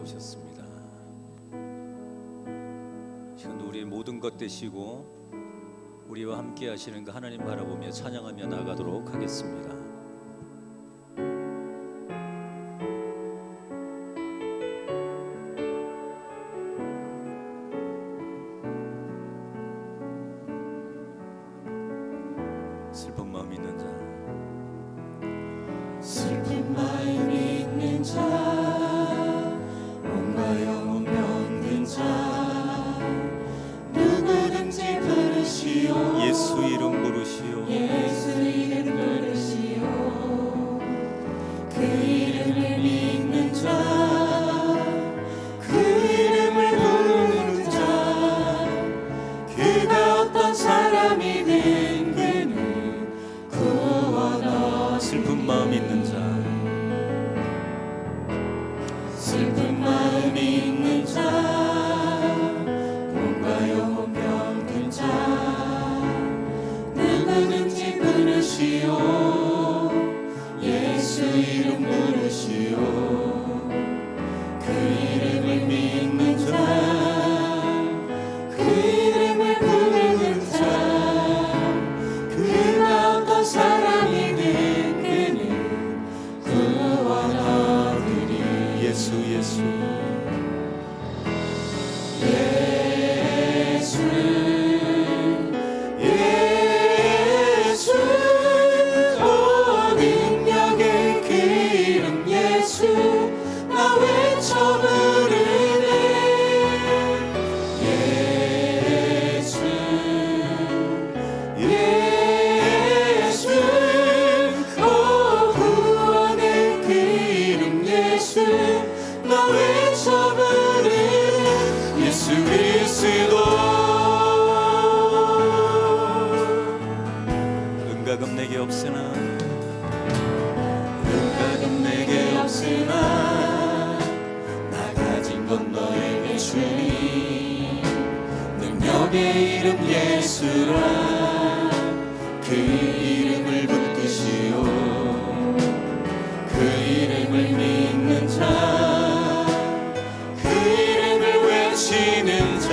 오셨습니다. 시간도 우리의 모든 것 되시고 우리와 함께 하시는 그 하나님 바라보며 찬양하며 나가도록 하겠습니다. 슬픈 마음 있는 자, 슬픈 마음 있는 자, 몸과 영혼 병든 자, 누구든지 부르시오. 예수 이름 부르시오. 예수 이름 부르시오. 그 이름을 믿는 자, 그 이름을 부르는 자, 그가 어떤 사람이든 그는 구원하리. 슬픈 마음 있는 자, 슬픈 마음 있는 자, 몸과 영혼 병든 자, 누구든지 부르시오. 예수 이름 부르시오. 그 이름을 믿는 자, 그 이름을 부르는 자, 그가 어떤 사람이든 그는 구원하리니. 예수 예수 예수 예수 오 능력의 그 이름 예수 나 외쳐 부르네. 예수 예수 오 구원의 그 이름 예수 나 외쳐 부르네. 예수 그리스도. 은가금 내게 없으나 은가금 내게 없으나 나 가진 건 너에게 주니. 능력의 이름 예수라 그 이름을 붙드시오. 그 이름을 믿는 자, 그 이름을 외치는 자,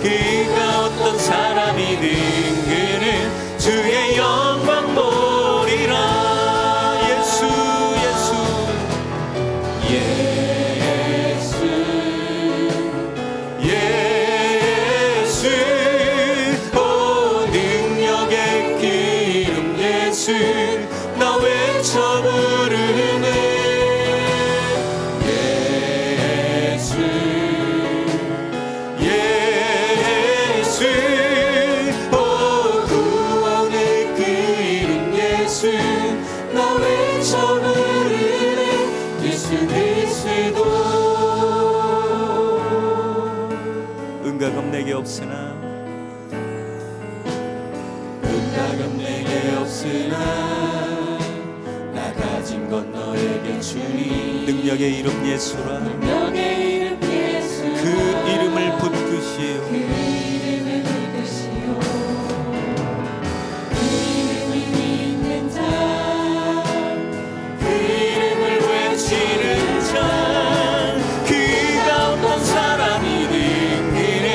그가 어떤 사람이든 그는 주의 영광 보리라. 예수 예수 예수 예수 오 능력의 그 이름 예수 나 외쳐 부르네. 예수 예수 오 구원의 그 이름 예수 나 외쳐 부르네. 예수 그리스도. 은가금 내게 없으나 은가금 내게 없으나 나 가진 건 너에게 주니. 능력의 이름 예수라 능력의 이름 예수 그 이름을 붙드시오. 그 이름을 붙드시오. 그 이름을 믿는 자, 그 이름을 외치는 자, 그가 어떤 사람이든 그는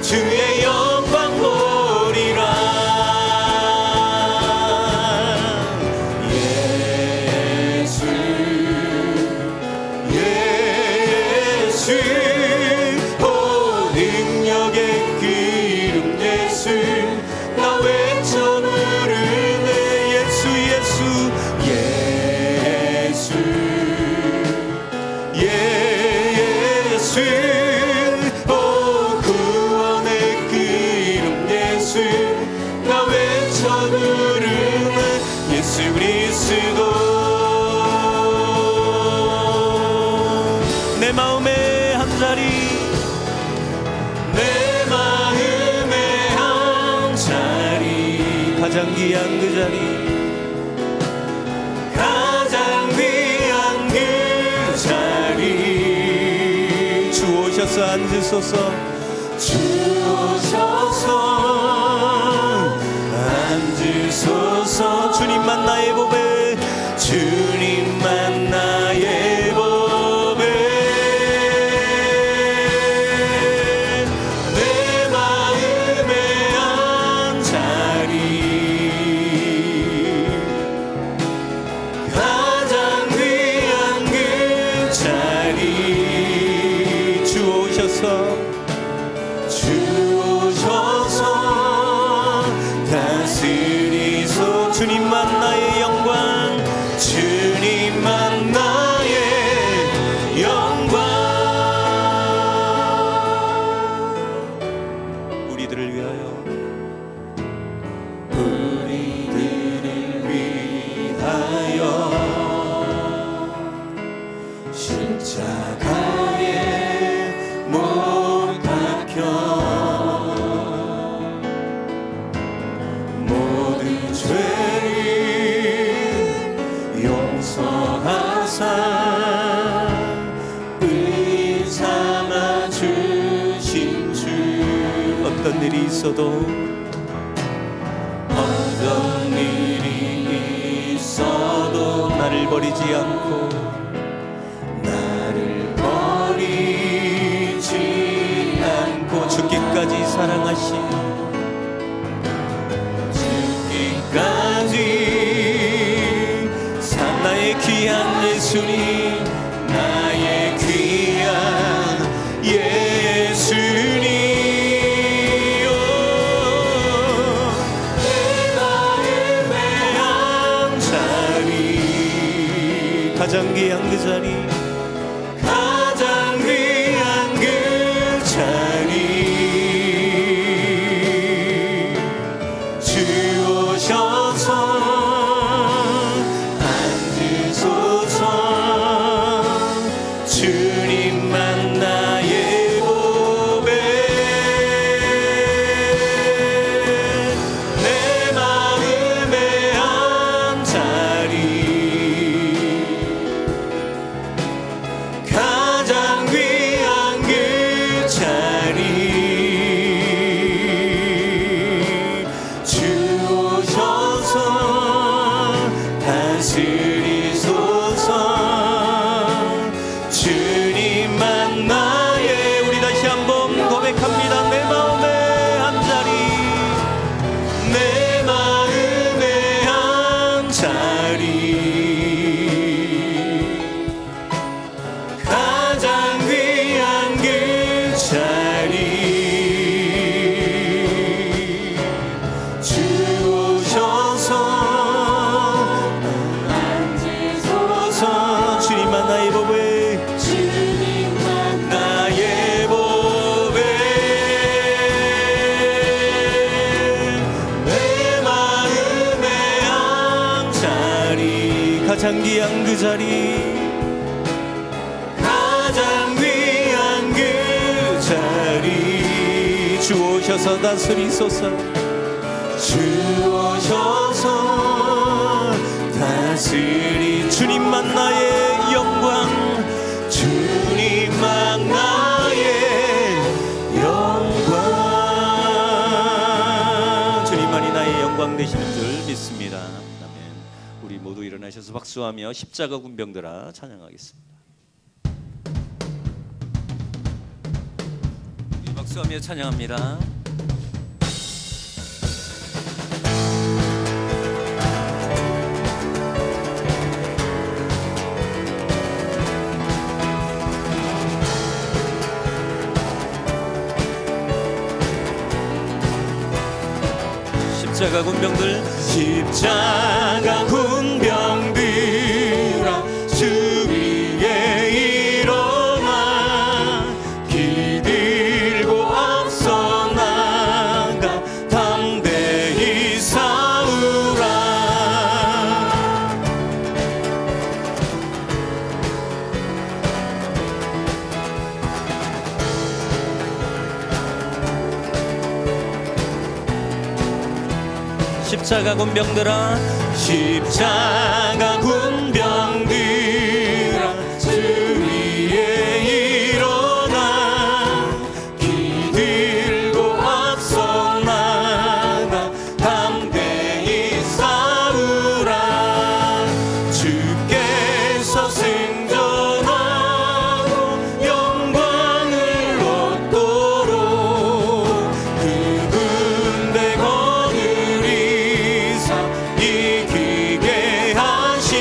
주의 영광 보리라. 예수 예수 오 능력의 그 이름 예수 나 외쳐 부르네. 예수 예수 예수 예수 오 구원의 그 이름 예수 나 외쳐 부르네. 예수 그리스도. 내 마음의 한 자리 내 마음의 한 자리 가장 귀한 그 자리 가장 귀한 그 자리 주 오셔서 앉으소서. 주 오셔서 앉으소서. 주님만 나의 보배 주님만 나의 보배 자리 주오셔서 다스리소. 주님만 나의 영광, 주님만 나의 영광. 우리들을 위하여 우리들을 위하여 십자가에 못 박혀 모든 죄를 용서하사 의인 삼아 주신 주. 어떤 일이 있어도 어떤 일이 있어도 나를 버리지 않고 나를 버리지 않고 죽기까지 사랑하신 죽기까지 나의 귀한 예수님, 나의 귀한 예수님. 내 마음의 함자리, 가장 귀한 그 자리, 가장 귀한 그 자리. 주오셔서 앉으소서. 주님만 나의 보배. 내 마음의 함자리, 가장 귀한 그 자리. 주오셔서 다스리소서. 주님만 나의, 우리 다시 한번 고백합니다. 내 마음의 한자리, 내 마음의 함자리, 가장 귀한 그 자리. 주오셔서 앉으소서. 주님만 나의 보배, 주님만 나의 보배. 내 마음의 함자리, 가장 귀한 그 자리, 가장 귀한 그 자리. 주오셔서 다스리소서. 주오셔서 다스리. 주님만 나의 영광, 주님만 나의 영광. 주님만이 나의 영광 되시는 줄 믿습니다. 아멘. 우리 모두 일어나셔서 박수하며 십자가 군병들아 찬양하겠습니다. 우리 박수하며 찬양합니다. 십자가 군병들, 십자가 군병들아 주 위에 일어나 기들고 앞서 나가 담대히 싸우라. 십자가 군병들아, 십자가 군병들아 주 위에 일어나 기들고 앞서 나가 담대히 싸우라. 주께서 승전하고 영광을 얻도록 그 군대 거느리사 이기게 하시.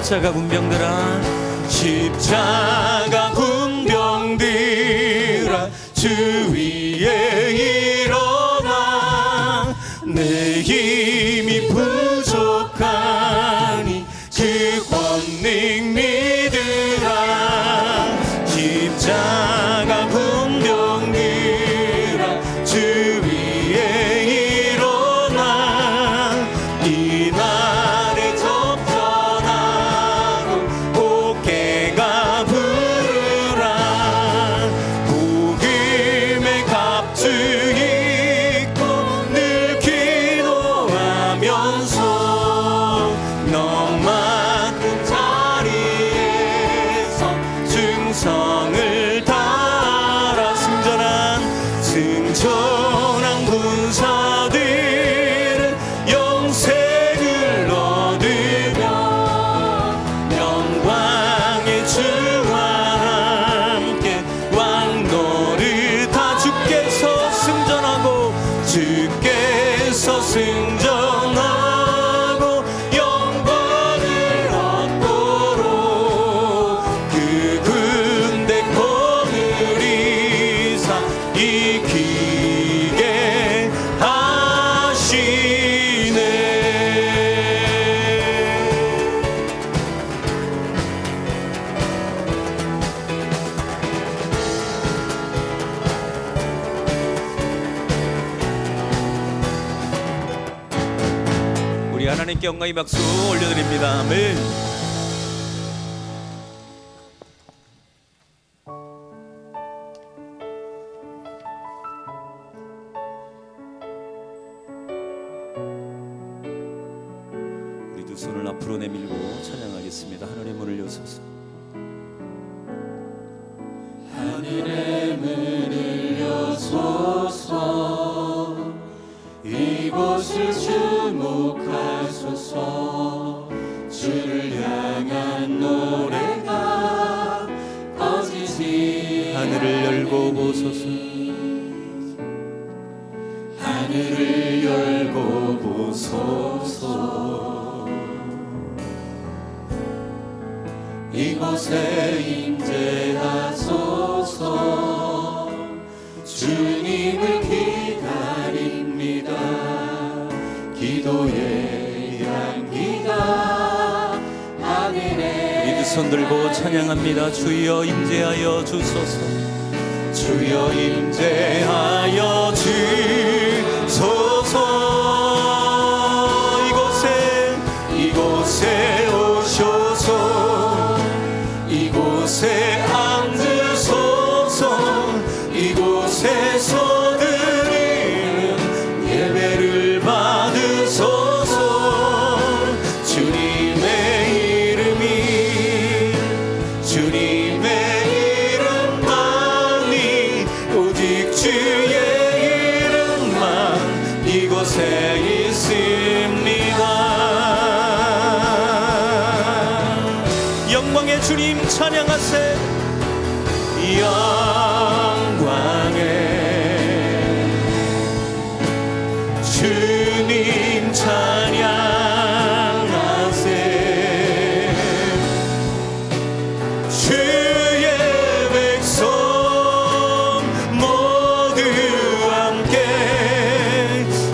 십자가 군병들아 십자가 군병들아 주 위에 일어나 내 힘이 부족하니 그 권능 믿으라 십자가 군병들아 주 위에 일어나 이날에 접전하고 어깨가 부르라 복음의 갑주 입고 늘 기도하면서 너만큼 자리에서 충성을 다하라 승전한 군사들은 영생을 얻으며 영광의 주와 함께 왕노릇하 주께서 승전하고 영광을 얻도록 그 군대 거느리사 이기게 하시네. 우리 하나님께 영광의 박수 올려드립니다. 아멘. 우리 두 손을 앞으로 내밀고 찬양하겠습니다. 하늘의 문을 여소서. 하늘의 문을 여소서 이곳을 주목하소서 주를 향한 노래가 커지지 하늘을 열고 보소서. 하늘을 열고 보소서 이곳에 임재하소서 주님을 기다립니다 기도의 향기가 하늘에 우리 두 손 들고 찬양합니다. 주여 임재하여 주소서. 주여 임재하여 주소서 이곳에 오셔서 이곳에 앉으소서 이곳에서 드리는 예배를 받으소서 주님의 이름만이 오직 주의 이름만 이곳에 있습니다. 영광의 주님 찬양하세. 영광의 주님 찬양하세 주의 백성 모두 함께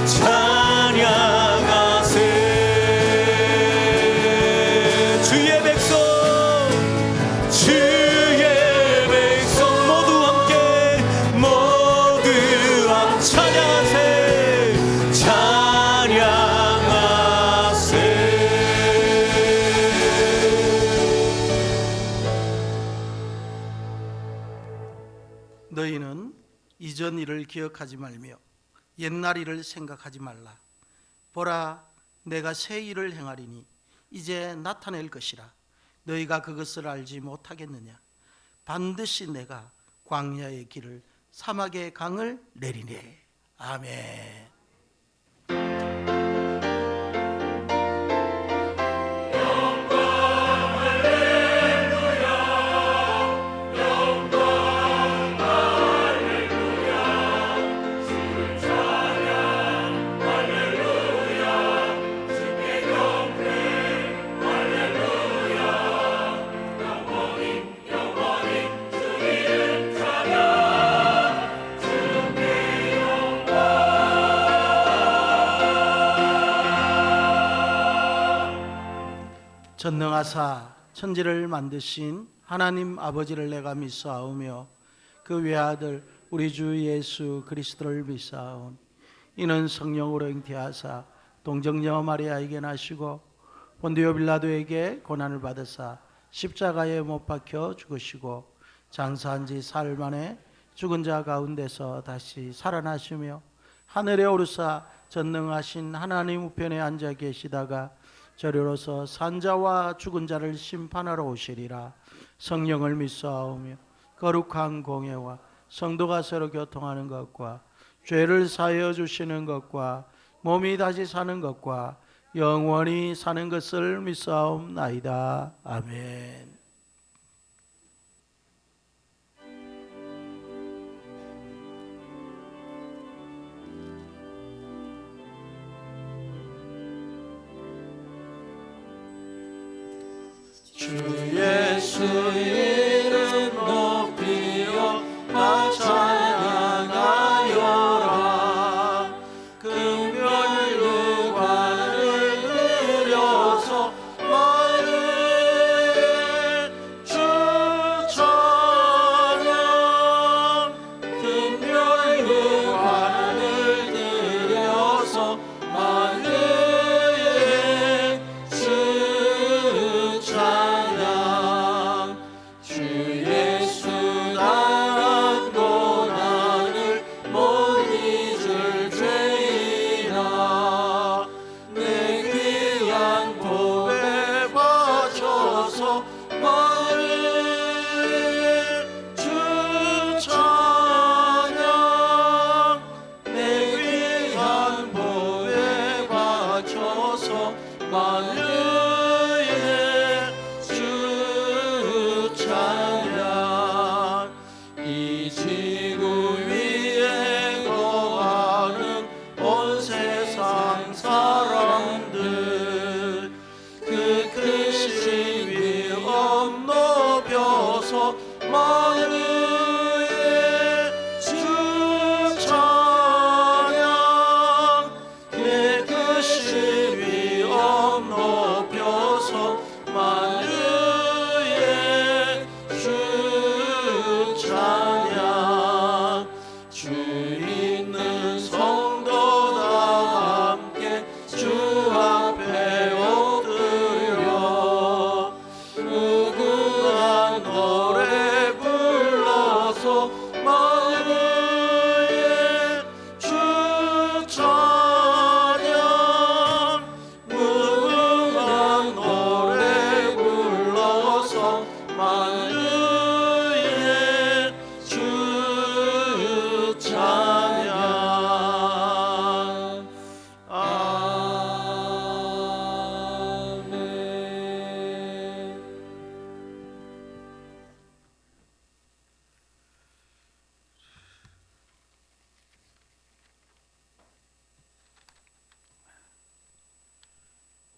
찬양하세 주의 백성 너희는 이전 일을 기억하지 말며 옛날 일을 생각하지 말라. 보라, 내가 새 일을 행하리니 이제 나타낼 것이라. 너희가 그것을 알지 못하겠느냐? 반드시 내가 광야의 길을 사막의 강을 내리네. 아멘. 전능하사 천지를 만드신 하나님 아버지를 내가 믿사오며 그 외아들 우리 주 예수 그리스도를 믿사온. 이는 성령으로 잉태하사 동정녀 마리아에게 나시고 본디오 빌라도에게 고난을 받으사 십자가에 못 박혀 죽으시고 장사한 지 사흘 만에 죽은 자 가운데서 다시 살아나시며 하늘에 오르사 전능하신 하나님 우편에 앉아 계시다가 저리로서 산자와 죽은 자를 심판하러 오시리라. 성령을 믿사오며 거룩한 공예와 성도가 서로 교통하는 것과 죄를 사하여 주시는 것과 몸이 다시 사는 것과 영원히 사는 것을 믿사옵나이다. 아멘. 주 예수 이름 높이어 나 찬양하여라. 금별관을 들여서 말을 주 찬양. 금별관을 들여서 말을 주 찬양. 주 예수 당한 고난을 못 잊을 죄이나 내 귀한 복에 바쳐서 말을 주 찬양. 내 귀한 복에 바쳐서 말을 주 찬양. 이 지구 위에 거하는 온 세상 사람들 그 크신 위엄 높여서 말을 주 찬양. 내 크신 위엄 높여서 말을 주 찬양. 주 있는 성도다 함께 주 앞에 엎드려 무궁한 노래 불러서 말을 주 찬양. 무궁한 노래 불러서 말을 주 찬양. 아멘.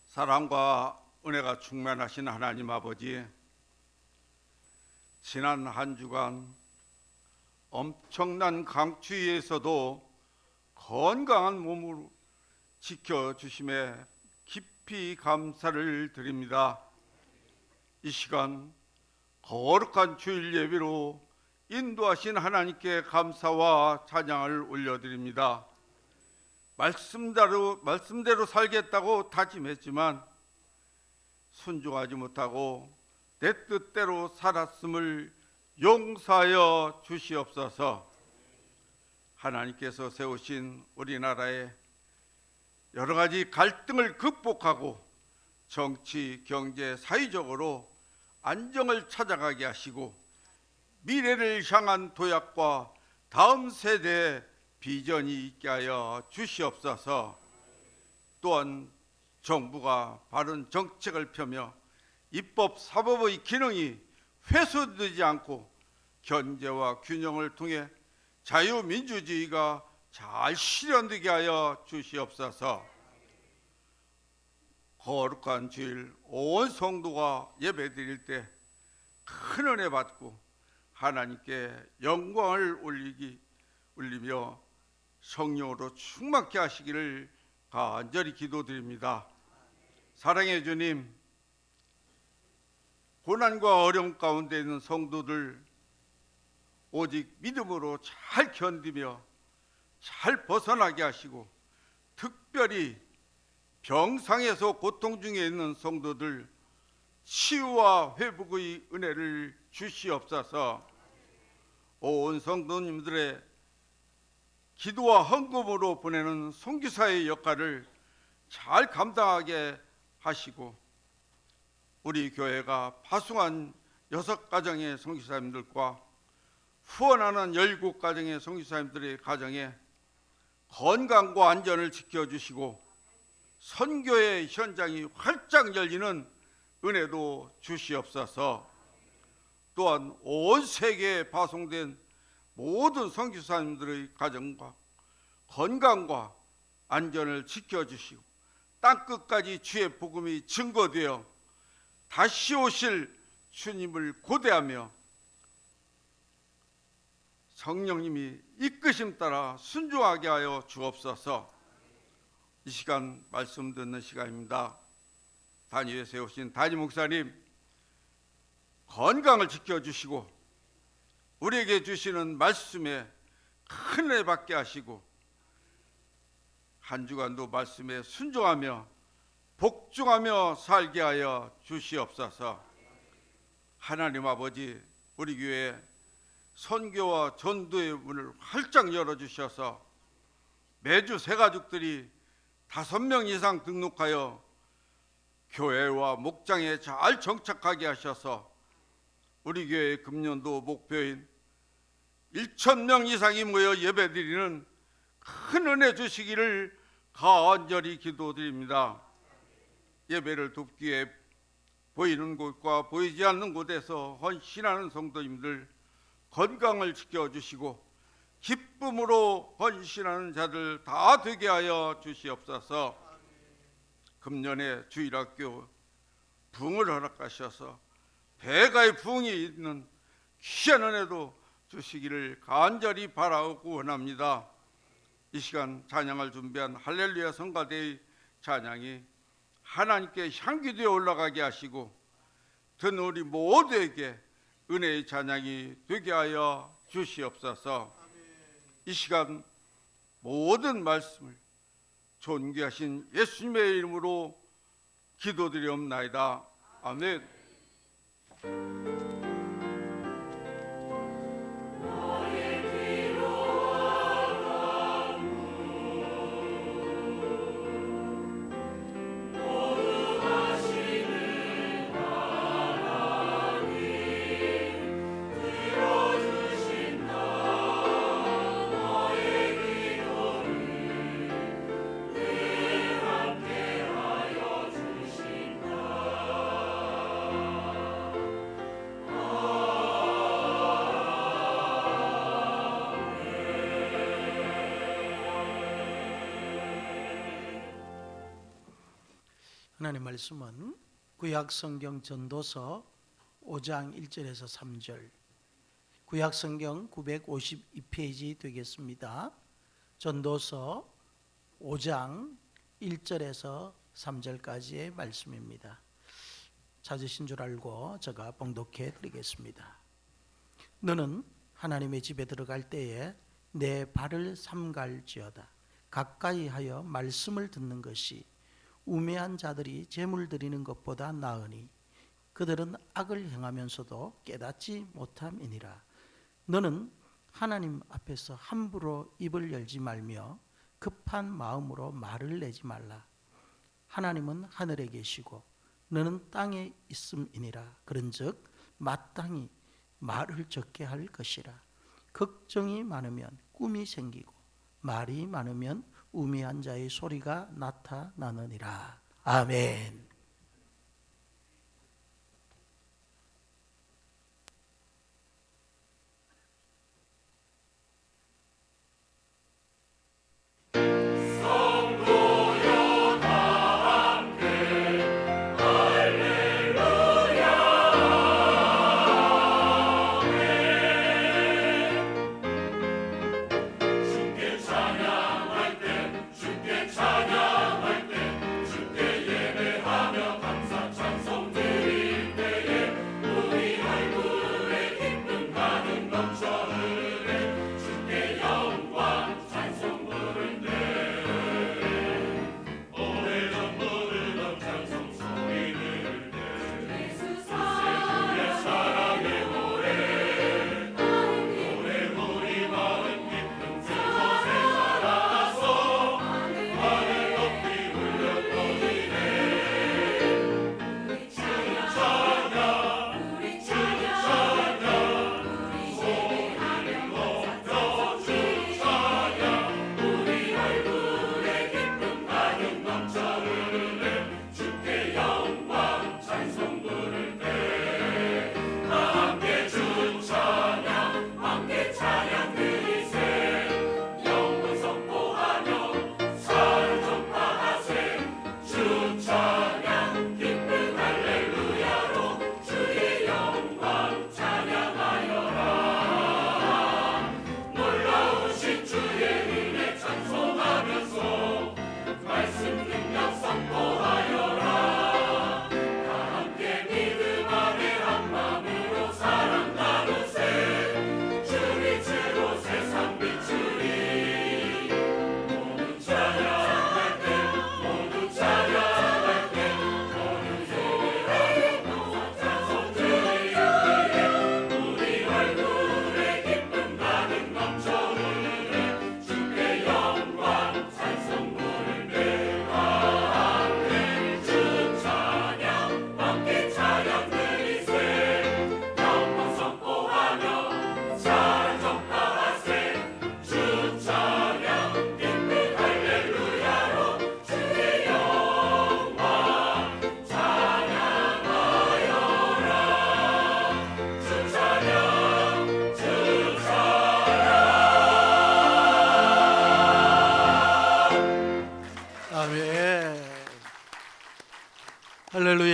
사랑과 은혜가 충만하신 하나님 아버지, 지난 한 주간 엄청난 강추위에서도 건강한 몸으로 지켜주심에 깊이 감사를 드립니다. 이 시간 거룩한 주일 예배로 인도하신 하나님께 감사와 찬양을 올려드립니다. 말씀대로 살겠다고 다짐했지만 순종하지 못하고 내 뜻대로 살았음을 용서하여 주시옵소서. 하나님께서 세우신 우리나라의 여러 가지 갈등을 극복하고 정치, 경제, 사회적으로 안정을 찾아가게 하시고 미래를 향한 도약과 다음 세대의 비전이 있게 하여 주시옵소서. 또한 정부가 바른 정책을 펴며 입법, 사법의 기능이 훼손되지 않고 견제와 균형을 통해 자유민주주의가 잘 실현되게 하여 주시옵소서. 거룩한 주일 온 성도가 예배드릴 때 큰 은혜 받고 하나님께 영광을 올리며 성령으로 충만케 하시기를 간절히 기도드립니다. 사랑의 주님, 고난과 어려움 가운데 있는 성도들 오직 믿음으로 잘 견디며 잘 벗어나게 하시고, 특별히 병상에서 고통 중에 있는 성도들 치유와 회복의 은혜를 주시옵소서. 온 성도님들의 기도와 헌금으로 보내는 선교사의 역할을 잘 감당하게 하시고, 우리 교회가 파송한 6가정의 선교사님들과 후원하는 17가정의 선교사님들의 가정에 건강과 안전을 지켜주시고 선교의 현장이 활짝 열리는 은혜도 주시옵소서. 또한 온 세계에 파송된 모든 선교사님들의 가정과 건강과 안전을 지켜주시고 땅끝까지 주의 복음이 증거되어 다시 오실 주님을 고대하며 성령님이 이끄심 따라 순종하게 하여 주옵소서. 이 시간 말씀 듣는 시간입니다. 단위에 세우신 단위 목사님 건강을 지켜주시고 우리에게 주시는 말씀에 큰 은혜 받게 하시고 한 주간도 말씀에 순종하며 복종하며 살게 하여 주시옵소서. 하나님 아버지, 우리 교회 선교와 전도의 문을 활짝 열어주셔서 매주 새가족들이 5명 이상 등록하여 교회와 목장에 잘 정착하게 하셔서 우리 교회의 금년도 목표인 1,000명 이상이 모여 예배드리는 큰 은혜 주시기를 간절히 기도드립니다. 예배를 돕기 위해 보이는 곳과 보이지 않는 곳에서 헌신하는 성도님들 건강을 지켜주시고 기쁨으로 헌신하는 자들 다 되게 하여 주시옵소서. 금년에 주일학교 부흥을 허락하셔서 배가의 부흥이 있는 귀한 은혜도 주시기를 간절히 바라고 원합니다. 이 시간 찬양을 준비한 할렐루야 성가대의 찬양이 하나님께 향기 되어 올라가게 하시고 듣는 우리 모두에게 은혜의 찬양이 되게 하여 주시옵소서. 이 시간 모든 말씀을 존귀하신 예수님의 이름으로 기도드리옵나이다. 아멘. 하나님의 말씀은 구약성경 전도서 5장 1절에서 3절, 구약성경 952페이지 되겠습니다. 전도서 5장 1절에서 3절까지의 말씀입니다. 찾으신 줄 알고 제가 봉독해 드리겠습니다. 너는 하나님의 집에 들어갈 때에 내 발을 삼갈지어다. 가까이 하여 말씀을 듣는 것이 우매한 자들이 제물 드리는 것보다 나으니 그들은 악을 행하면서도 깨닫지 못함이니라. 너는 하나님 앞에서 함부로 입을 열지 말며 급한 마음으로 말을 내지 말라. 하나님은 하늘에 계시고 너는 땅에 있음이니라. 그런즉 마땅히 말을 적게 할 것이라. 걱정이 많으면 꿈이 생기고 말이 많으면 우매한 자의 소리가 나타나느니라. 아멘. 찬양할 때 주께 예배하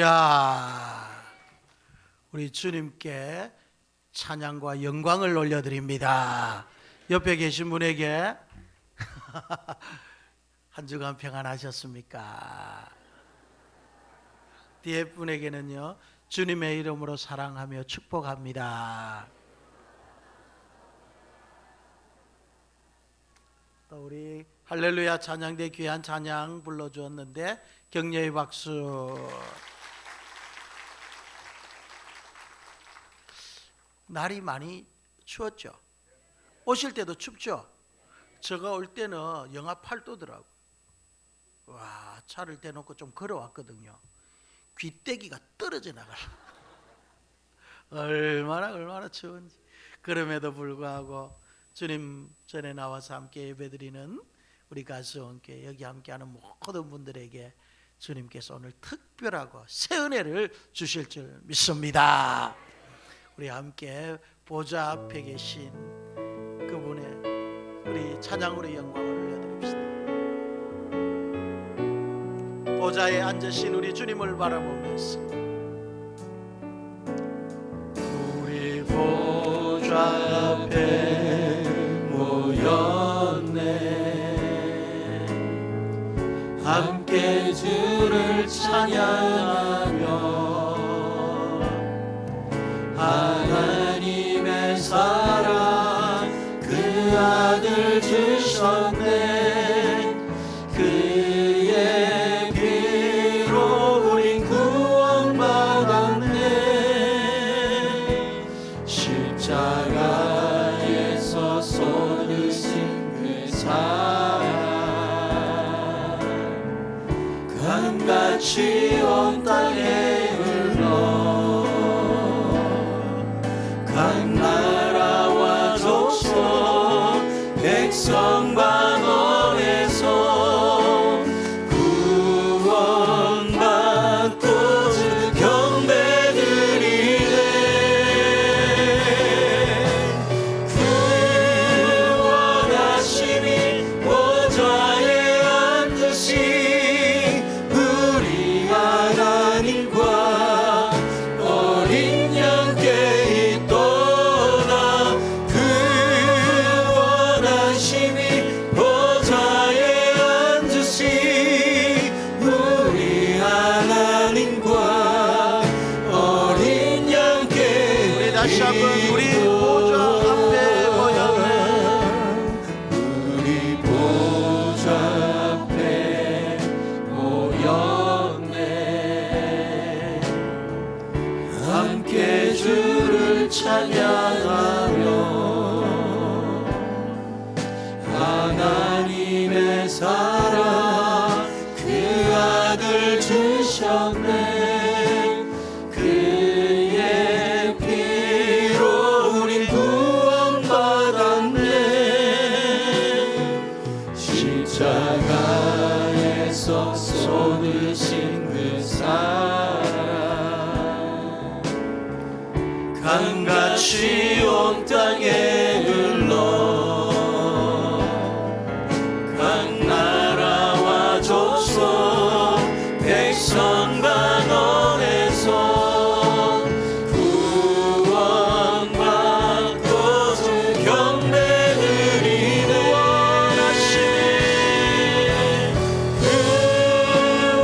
할렐루야. 우리 주님께 찬양과 영광을 올려드립니다. 옆에 계신 분에게 한 주간 평안하셨습니까? 뒤에 분에게는요, 주님의 이름으로 사랑하며 축복합니다. 또 우리 할렐루야 찬양대 귀한 찬양 불러주었는데 격려의 박수. 날이 많이 추웠죠? 오실 때도 춥죠? 제가 올 때는 영하 8도더라고요. 와, 차를 대놓고 좀 걸어왔거든요. 귀때기가 떨어져 나가라. 얼마나 추운지. 그럼에도 불구하고 주님 전에 나와서 함께 예배드리는 우리 가수원께 여기 함께하는 모든 분들에게 주님께서 오늘 특별하고 새 은혜를 주실 줄 믿습니다. 우리 함께 보좌 앞에 계신 그분의 우리 찬양으로 영광을 올려드립시다. 보좌에 앉으신 우리 주님을 바라보면서 우리 보좌 앞에 모였네. 함께 주를 찬양하며 하나님의 사랑 그 아들 주셨네. 그의 피로 우린 구원받았네. 십자가에서 쏟으신 그 사랑 강같이 온 땅에 흘러 각 나라와 족속 백성 반원에서 구원받고 경배드리네. 그 원하심이 보좌에 앉으신 우리 하나님과 어린 양께 있도다. 그 원하심이 보좌에 앉으신 우리 하나님과 어린 양께 우리 다시 한번 우리 보좌 앞에 모였네. 우리 보좌 앞에 모였네. 함께 주를 찬양하며 하나님의 사랑 그 아들 주셨네. 그의 피로 우린 구원받았네. 십자가에서 쏟으신 그 사랑 강같이 온 땅에 흘러 각 나라와 족속 백성 반원에서 구원받고 경배드리네. 그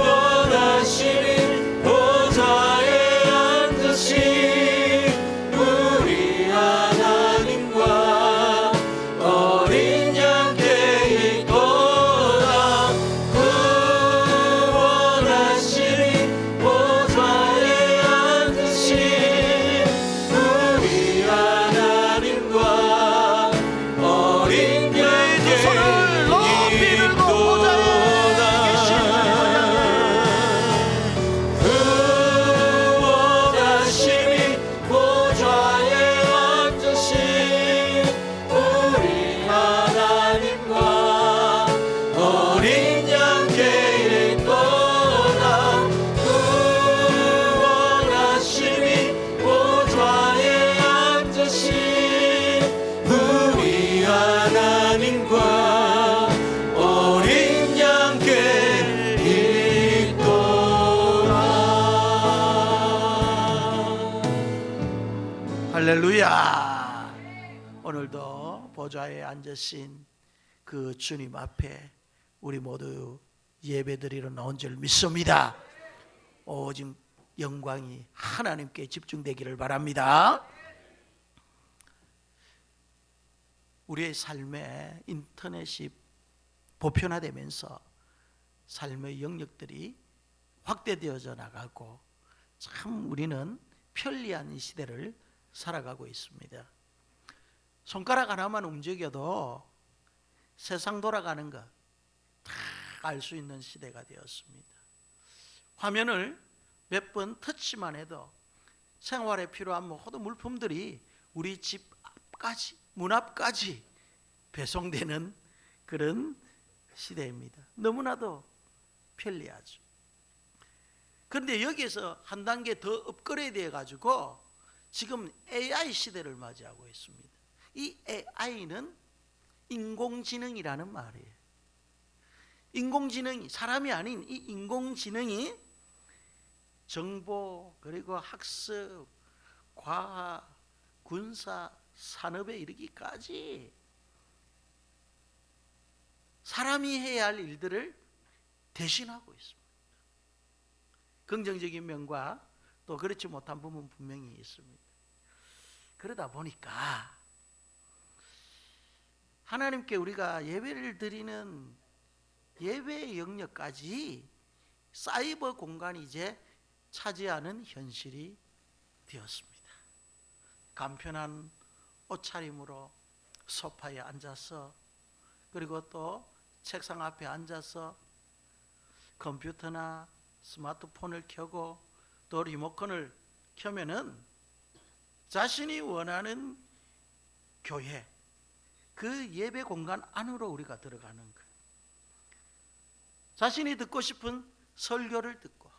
원하심이 보좌에 앉으신 우리 하나님과 할렐루야. 오늘도 보좌에 앉으신 그 주님 앞에 우리 모두 예배드리러 나온 줄 믿습니다. 오직 영광이 하나님께 집중되기를 바랍니다. 우리의 삶에 인터넷이 보편화되면서 삶의 영역들이 확대되어져 나가고 참 우리는 편리한 이 시대를 살아가고 있습니다. 손가락 하나만 움직여도 세상 돌아가는 것 다 알 수 있는 시대가 되었습니다. 화면을 몇 번 터치만 해도 생활에 필요한 모든 물품들이 우리 집 앞까지, 문 앞까지 배송되는 그런 시대입니다. 너무나도 편리하죠. 그런데 여기에서 한 단계 더 업그레이드 해가지고 지금 AI 시대를 맞이하고 있습니다. 이 AI는 인공지능이라는 말이에요. 인공지능이, 사람이 아닌 이 인공지능이 정보, 그리고 학습, 과학, 군사, 산업에 이르기까지 사람이 해야 할 일들을 대신하고 있습니다. 긍정적인 면과 또 그렇지 못한 부분 분명히 있습니다. 그러다 보니까 하나님께 우리가 예배를 드리는 예배의 영역까지 사이버 공간이 이제 차지하는 현실이 되었습니다. 간편한 옷차림으로 소파에 앉아서, 그리고 또 책상 앞에 앉아서 컴퓨터나 스마트폰을 켜고 또 리모컨을 켜면은 자신이 원하는 교회, 그 예배 공간 안으로 우리가 들어가는 거예요. 자신이 듣고 싶은 설교를 듣고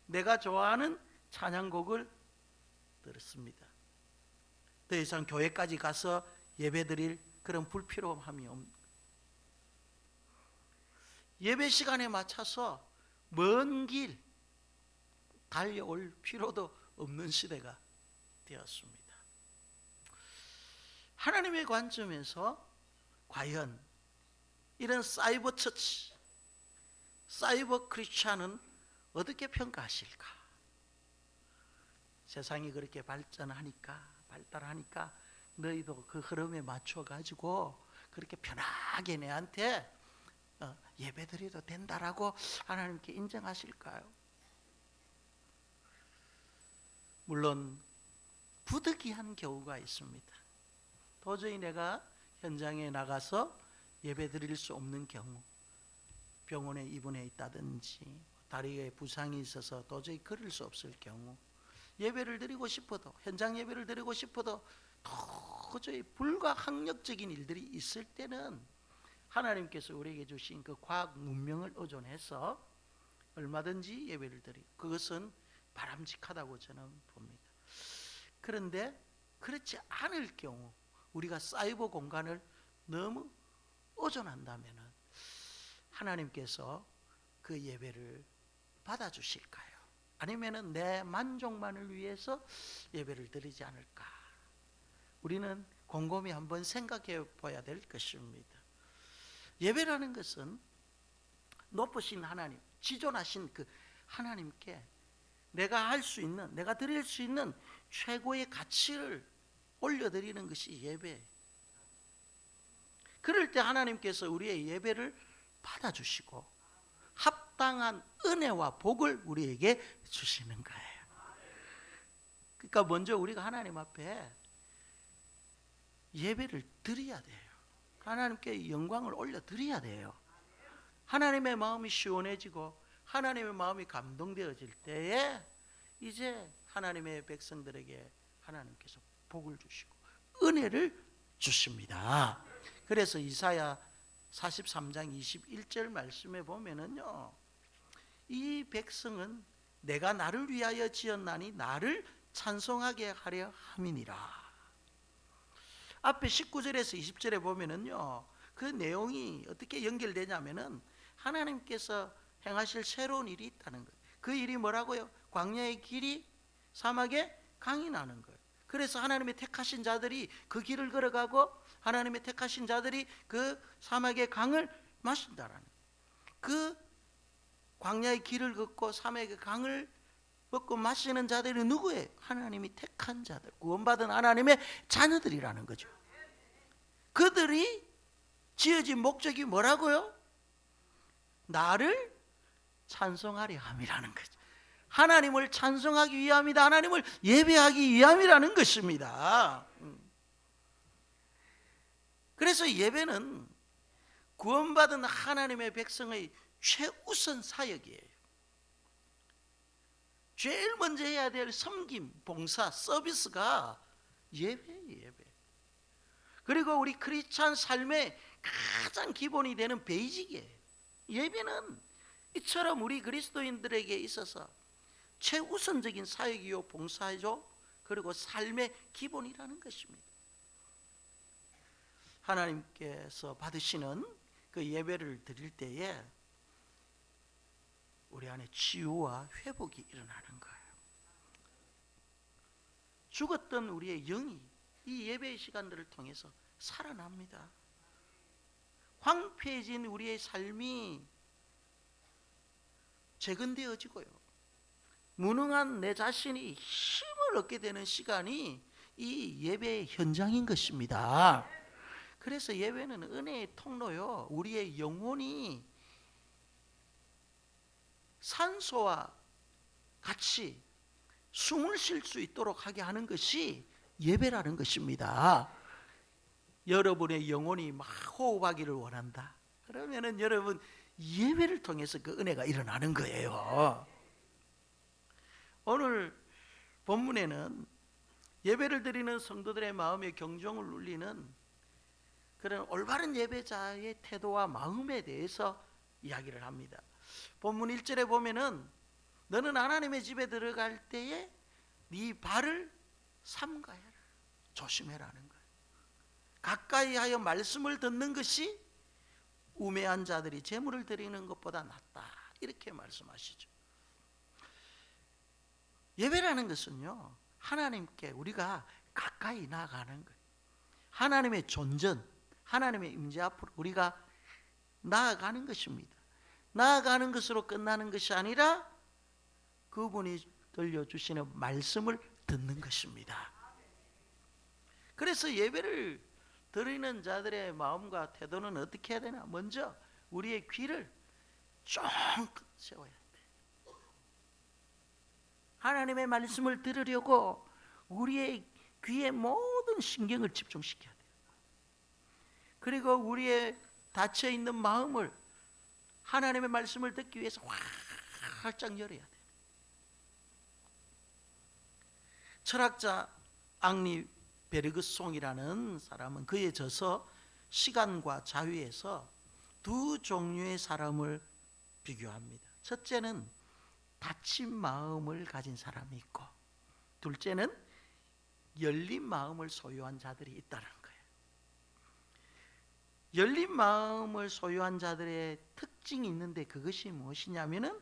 내가 좋아하는 찬양곡을 들었습니다. 더 이상 교회까지 가서 예배드릴 그런 불필요함이 없는, 예배 시간에 맞춰서 먼 길 달려올 필요도 없는 시대가 되었습니다. 하나님의 관점에서 과연 이런 사이버 처치, 사이버 크리스찬은 어떻게 평가하실까? 세상이 그렇게 발달하니까 너희도 그 흐름에 맞춰가지고 그렇게 편하게 내한테 예배드려도 된다라고 하나님께 인정하실까요? 물론 부득이한 경우가 있습니다. 도저히 내가 현장에 나가서 예배드릴 수 없는 경우, 병원에 입원해 있다든지 다리에 부상이 있어서 도저히 걸을 수 없을 경우, 예배를 드리고 싶어도, 현장 예배를 드리고 싶어도 도저히 불가항력적인 일들이 있을 때는 하나님께서 우리에게 주신 그 과학 문명을 의존해서 얼마든지 예배를 드리고, 그것은 바람직하다고 저는 봅니다. 그런데 그렇지 않을 경우, 우리가 사이버 공간을 너무 의존한다면 하나님께서 그 예배를 받아주실까요? 아니면 내 만족만을 위해서 예배를 드리지 않을까? 우리는 곰곰이 한번 생각해 봐야 될 것입니다. 예배라는 것은 높으신 하나님, 지존하신 그 하나님께 내가 할 수 있는, 내가 드릴 수 있는 최고의 가치를 올려드리는 것이 예배. 그럴 때 하나님께서 우리의 예배를 받아주시고 합당한 은혜와 복을 우리에게 주시는 거예요. 그러니까 먼저 우리가 하나님 앞에 예배를 드려야 돼요. 하나님께 영광을 올려드려야 돼요. 하나님의 마음이 시원해지고 하나님의 마음이 감동되어질 때에 이제 하나님의 백성들에게 하나님께서 복을 주시고 은혜를 주십니다. 그래서 이사야 43장 21절 말씀에 보면은요, 이 백성은 내가 나를 위하여 지었나니 나를 찬송하게 하려 함이니라. 앞에 19절에서 20절에 보면은요, 그 내용이 어떻게 연결되냐면은 하나님께서 행하실 새로운 일이 있다는 거예요. 그 일이 뭐라고요? 광야의 길이 사막에 강이 나는 거예요. 그래서 하나님의 택하신 자들이 그 길을 걸어가고 하나님의 택하신 자들이 그 사막의 강을 마신다라는, 그 광야의 길을 걷고 사막의 강을 먹고 마시는 자들이 누구예요? 하나님이 택한 자들, 구원받은 하나님의 자녀들이라는 거죠. 그들이 지어진 목적이 뭐라고요? 나를 찬송하려 함이라는 거죠. 하나님을 찬송하기 위함이다. 하나님을 예배하기 위함이라는 것입니다. 그래서 예배는 구원받은 하나님의 백성의 최우선 사역이에요. 제일 먼저 해야 될 섬김, 봉사, 서비스가 예배예요. 예배. 그리고 우리 크리스찬 삶의 가장 기본이 되는 베이직이에요. 예배는 이처럼 우리 그리스도인들에게 있어서 최우선적인 사역이요, 봉사죠. 그리고 삶의 기본이라는 것입니다. 하나님께서 받으시는 그 예배를 드릴 때에 우리 안에 치유와 회복이 일어나는 거예요. 죽었던 우리의 영이 이 예배의 시간들을 통해서 살아납니다. 황폐해진 우리의 삶이 재건되어지고요, 무능한 내 자신이 힘을 얻게 되는 시간이 이 예배의 현장인 것입니다. 그래서 예배는 은혜의 통로요, 우리의 영혼이 산소와 같이 숨을 쉴 수 있도록 하게 하는 것이 예배라는 것입니다. 여러분의 영혼이 막 호흡하기를 원한다. 그러면은 여러분 예배를 통해서 그 은혜가 일어나는 거예요. 오늘 본문에는 예배를 드리는 성도들의 마음에 경종을 울리는 그런 올바른 예배자의 태도와 마음에 대해서 이야기를 합니다. 본문 1절에 보면은 너는 하나님의 집에 들어갈 때에 네 발을 삼가해라, 조심해라는 거예요. 가까이 하여 말씀을 듣는 것이 우매한 자들이 제물을 드리는 것보다 낫다, 이렇게 말씀하시죠. 예배라는 것은요, 하나님께 우리가 가까이 나아가는 거예요. 하나님의 존전, 하나님의 임재 앞으로 우리가 나아가는 것입니다. 나아가는 것으로 끝나는 것이 아니라 그분이 들려주시는 말씀을 듣는 것입니다. 그래서 예배를 드리는 자들의 마음과 태도는 어떻게 해야 되나? 먼저 우리의 귀를 쫑긋 세워야 돼. 하나님의 말씀을 들으려고 우리의 귀에 모든 신경을 집중시켜야 돼요. 그리고 우리의 닫혀있는 마음을 하나님의 말씀을 듣기 위해서 활짝 열어야 돼요. 철학자 앙리 베르그송이라는 사람은 그의 저서 시간과 자유에서 두 종류의 사람을 비교합니다. 첫째는 닫힌 마음을 가진 사람이 있고, 둘째는 열린 마음을 소유한 자들이 있다는 거예요. 열린 마음을 소유한 자들의 특징이 있는데 그것이 무엇이냐면은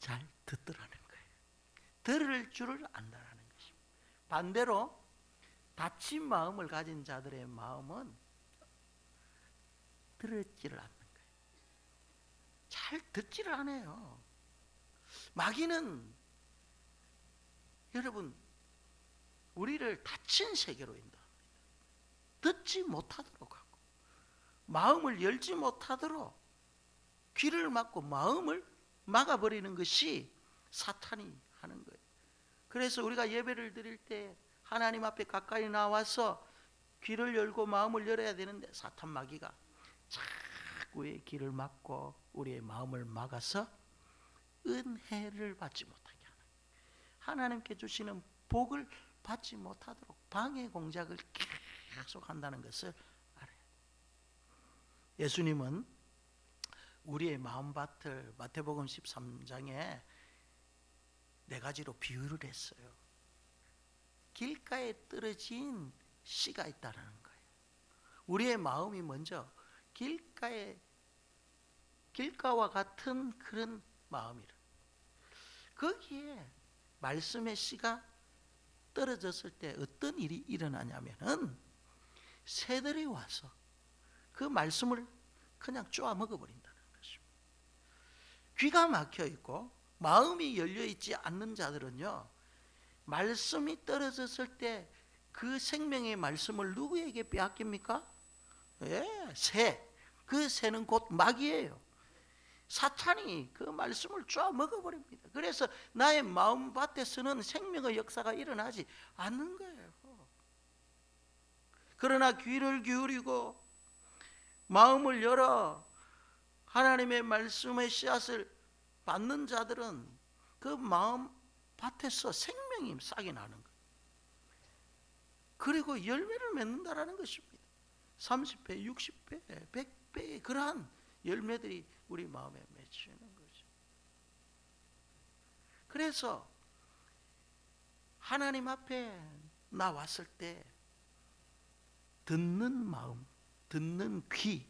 잘 듣더라는 거예요. 들을 줄을 안다라는 것입니다. 반대로 닫힌 마음을 가진 자들의 마음은 들었지를 않는 거예요. 잘 듣지를 않아요. 마귀는 여러분 우리를 닫힌 세계로 인도합니다. 듣지 못하도록 하고 마음을 열지 못하도록 귀를 막고 마음을 막아버리는 것이 사탄이 하는 거예요. 그래서 우리가 예배를 드릴 때 하나님 앞에 가까이 나와서 귀를 열고 마음을 열어야 되는데 사탄 마귀가 자꾸의 귀를 막고 우리의 마음을 막아서 은혜를 받지 못하게 하는, 하나님께 주시는 복을 받지 못하도록 방해 공작을 계속 한다는 것을 알아야 돼요. 예수님은 우리의 마음밭을 마태복음 13장에 4가지로 비유를 했어요. 길가에 떨어진 씨가 있다는 거예요. 우리의 마음이 먼저 길가와 같은 그런 마음이라. 거기에 말씀의 씨가 떨어졌을 때 어떤 일이 일어나냐면은 새들이 와서 그 말씀을 그냥 쪼아 먹어버린다는 것입니다. 귀가 막혀 있고 마음이 열려 있지 않는 자들은요, 말씀이 떨어졌을 때 그 생명의 말씀을 누구에게 빼앗깁니까? 새. 그 새는 곧 마귀예요. 사탄이 그 말씀을 쪼아 먹어버립니다. 그래서 나의 마음밭에서는 생명의 역사가 일어나지 않는 거예요. 그러나 귀를 기울이고 마음을 열어 하나님의 말씀의 씨앗을 받는 자들은 그 마음밭에서 생명이 싹이 나는 거예요. 그리고 열매를 맺는다라는 것입니다. 30배, 60배, 100배의 그러한 열매들이 우리 마음에 맺히는 거죠. 그래서 하나님 앞에 나왔을 때 듣는 마음, 듣는 귀,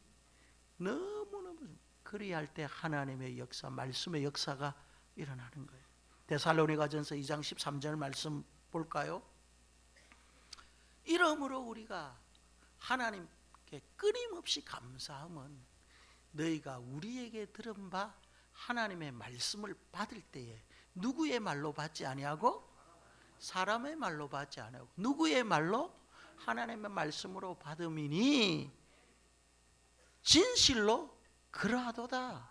너무너무 그리할 때 하나님의 역사, 말씀의 역사가 일어나는 거예요. 데살로니가전서 2장 13절 말씀 볼까요? 이러므로 우리가 하나님께 끊임없이 감사함은 너희가 우리에게 들은 바 하나님의 말씀을 받을 때에 누구의 말로 받지 아니하고 사람의 말로 받지 아니하고 누구의 말로? 하나님의 말씀으로 받음이니 진실로 그러하도다.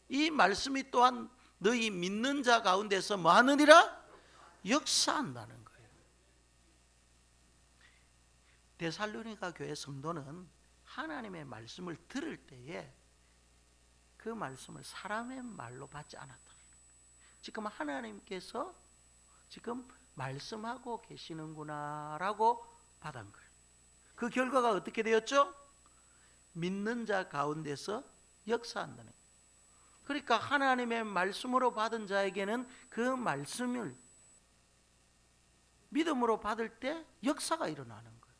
이 말씀이 또한 너희 믿는 자 가운데서 뭐 하느니라? 역사한다는 거예요. 데살로니가 교회 성도는 하나님의 말씀을 들을 때에 그 말씀을 사람의 말로 받지 않았다. 지금 하나님께서 지금 말씀하고 계시는구나라고 받은 거예요. 그 결과가 어떻게 되었죠? 믿는 자 가운데서 역사한다는 거예요. 그러니까 하나님의 말씀으로 받은 자에게는 그 말씀을 믿음으로 받을 때 역사가 일어나는 거예요.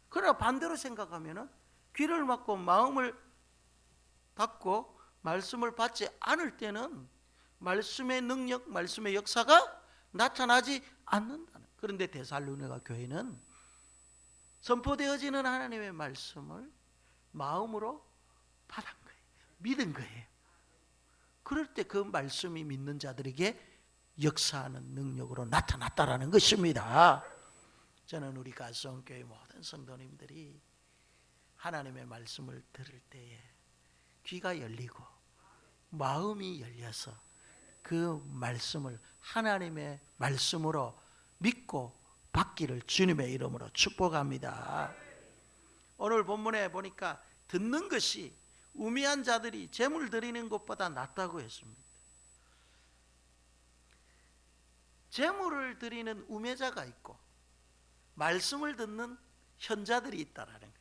그러나 반대로 생각하면 귀를 막고 마음을 닫고 말씀을 받지 않을 때는 말씀의 능력, 말씀의 역사가 나타나지 않는다는. 그런데 데살로니가 교회는 선포되어지는 하나님의 말씀을 마음으로 받은 거예요. 믿은 거예요. 그럴 때 그 말씀이 믿는 자들에게 역사하는 능력으로 나타났다라는 것입니다. 저는 우리 가성교회 모든 성도님들이 하나님의 말씀을 들을 때에 귀가 열리고 마음이 열려서 그 말씀을 하나님의 말씀으로 믿고 받기를 주님의 이름으로 축복합니다. 오늘 본문에 보니까 듣는 것이 우매한 자들이 제물 드리는 것보다 낫다고 했습니다. 제물을 드리는 우매자가 있고 말씀을 듣는 현자들이 있다라는 거예요.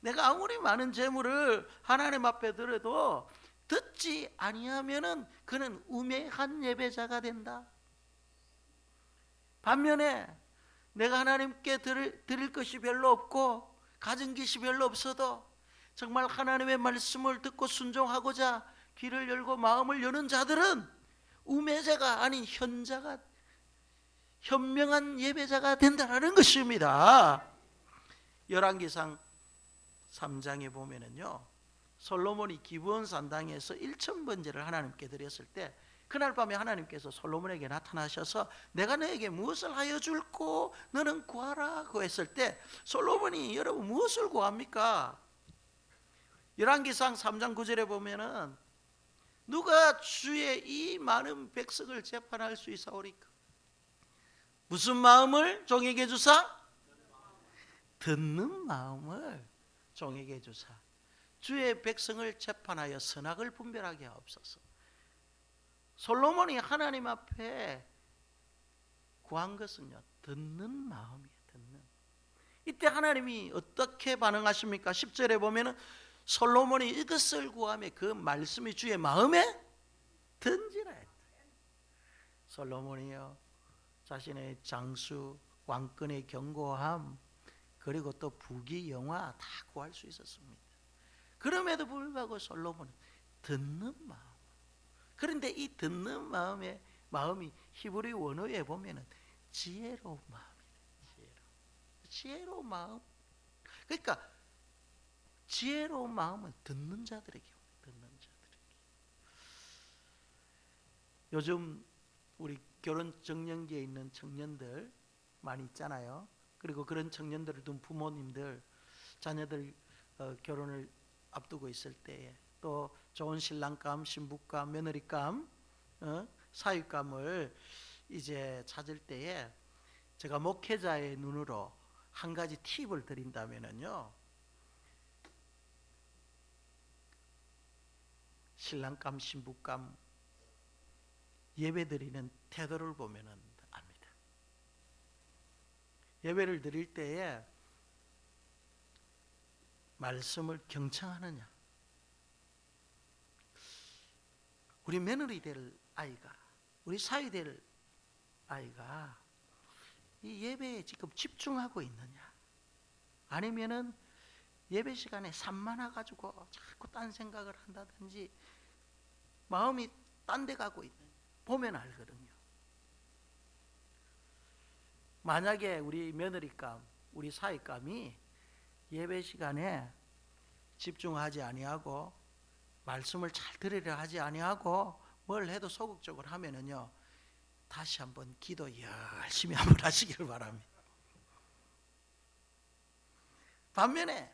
내가 아무리 많은 제물을 하나님 앞에 드려도 듣지 아니하면은 그는 우매한 예배자가 된다. 반면에 내가 하나님께 드릴 것이 별로 없고 가진 것이 별로 없어도 정말 하나님의 말씀을 듣고 순종하고자 귀를 열고 마음을 여는 자들은 우매자가 아닌 현명한 예배자가 된다는 것입니다. 열왕기상 3장에 보면은요, 솔로몬이 기브온 산당에서 1000번제를 하나님께 드렸을 때 그날 밤에 하나님께서 솔로몬에게 나타나셔서 내가 너에게 무엇을 하여 줄고 너는 구하라고 했을 때 솔로몬이 여러분 무엇을 구합니까? 열왕기상 3장 9절에 보면은 누가 주의 이 많은 백성을 재판할 수 있사오리까? 무슨 마음을 종에게 주사? 듣는 마음을 종에게 주사. 주의 백성을 재판하여 선악을 분별하게 하옵소서. 솔로몬이 하나님 앞에 구한 것은요, 듣는 마음이에요. 듣는. 이때 하나님이 어떻게 반응하십니까? 10절에 보면은 솔로몬이 이것을 구하며 그 말씀이 주의 마음에 든지라 했다. 솔로몬이요, 자신의 장수, 왕권의 견고함, 그리고 또 부귀 영화 다 구할 수 있었습니다. 그럼에도 불구하고 솔로몬은 듣는 마음. 그런데 이 듣는 마음이 히브리 원어에 보면은 지혜로운 마음이다. 지혜로운 마음. 그러니까 지혜로운 마음은 듣는 자들에게, 듣는 자들에게. 요즘 우리 결혼 정년기에 있는 청년들 많이 있잖아요. 그리고 그런 청년들을 둔 부모님들, 자녀들 결혼을 앞두고 있을 때에 또 좋은 신랑감, 신부감, 며느리감, 사위감을 이제 찾을 때에 제가 목회자의 눈으로 한 가지 팁을 드린다면요, 신랑감, 신부감 예배드리는 태도를 보면은 압니다. 예배를 드릴 때에 말씀을 경청하느냐, 우리 며느리 될 아이가, 우리 사위 될 아이가 이 예배에 지금 집중하고 있느냐, 아니면은 예배 시간에 산만해 가지고 자꾸 딴 생각을 한다든지 마음이 딴 데 가고 있는, 보면 알거든요. 만약에 우리 며느리감, 우리 사위감이 예배 시간에 집중하지 아니하고 말씀을 잘 들으려 하지 아니하고 뭘 해도 소극적으로 하면은요, 다시 한번 기도 열심히 한번 하시기를 바랍니다. 반면에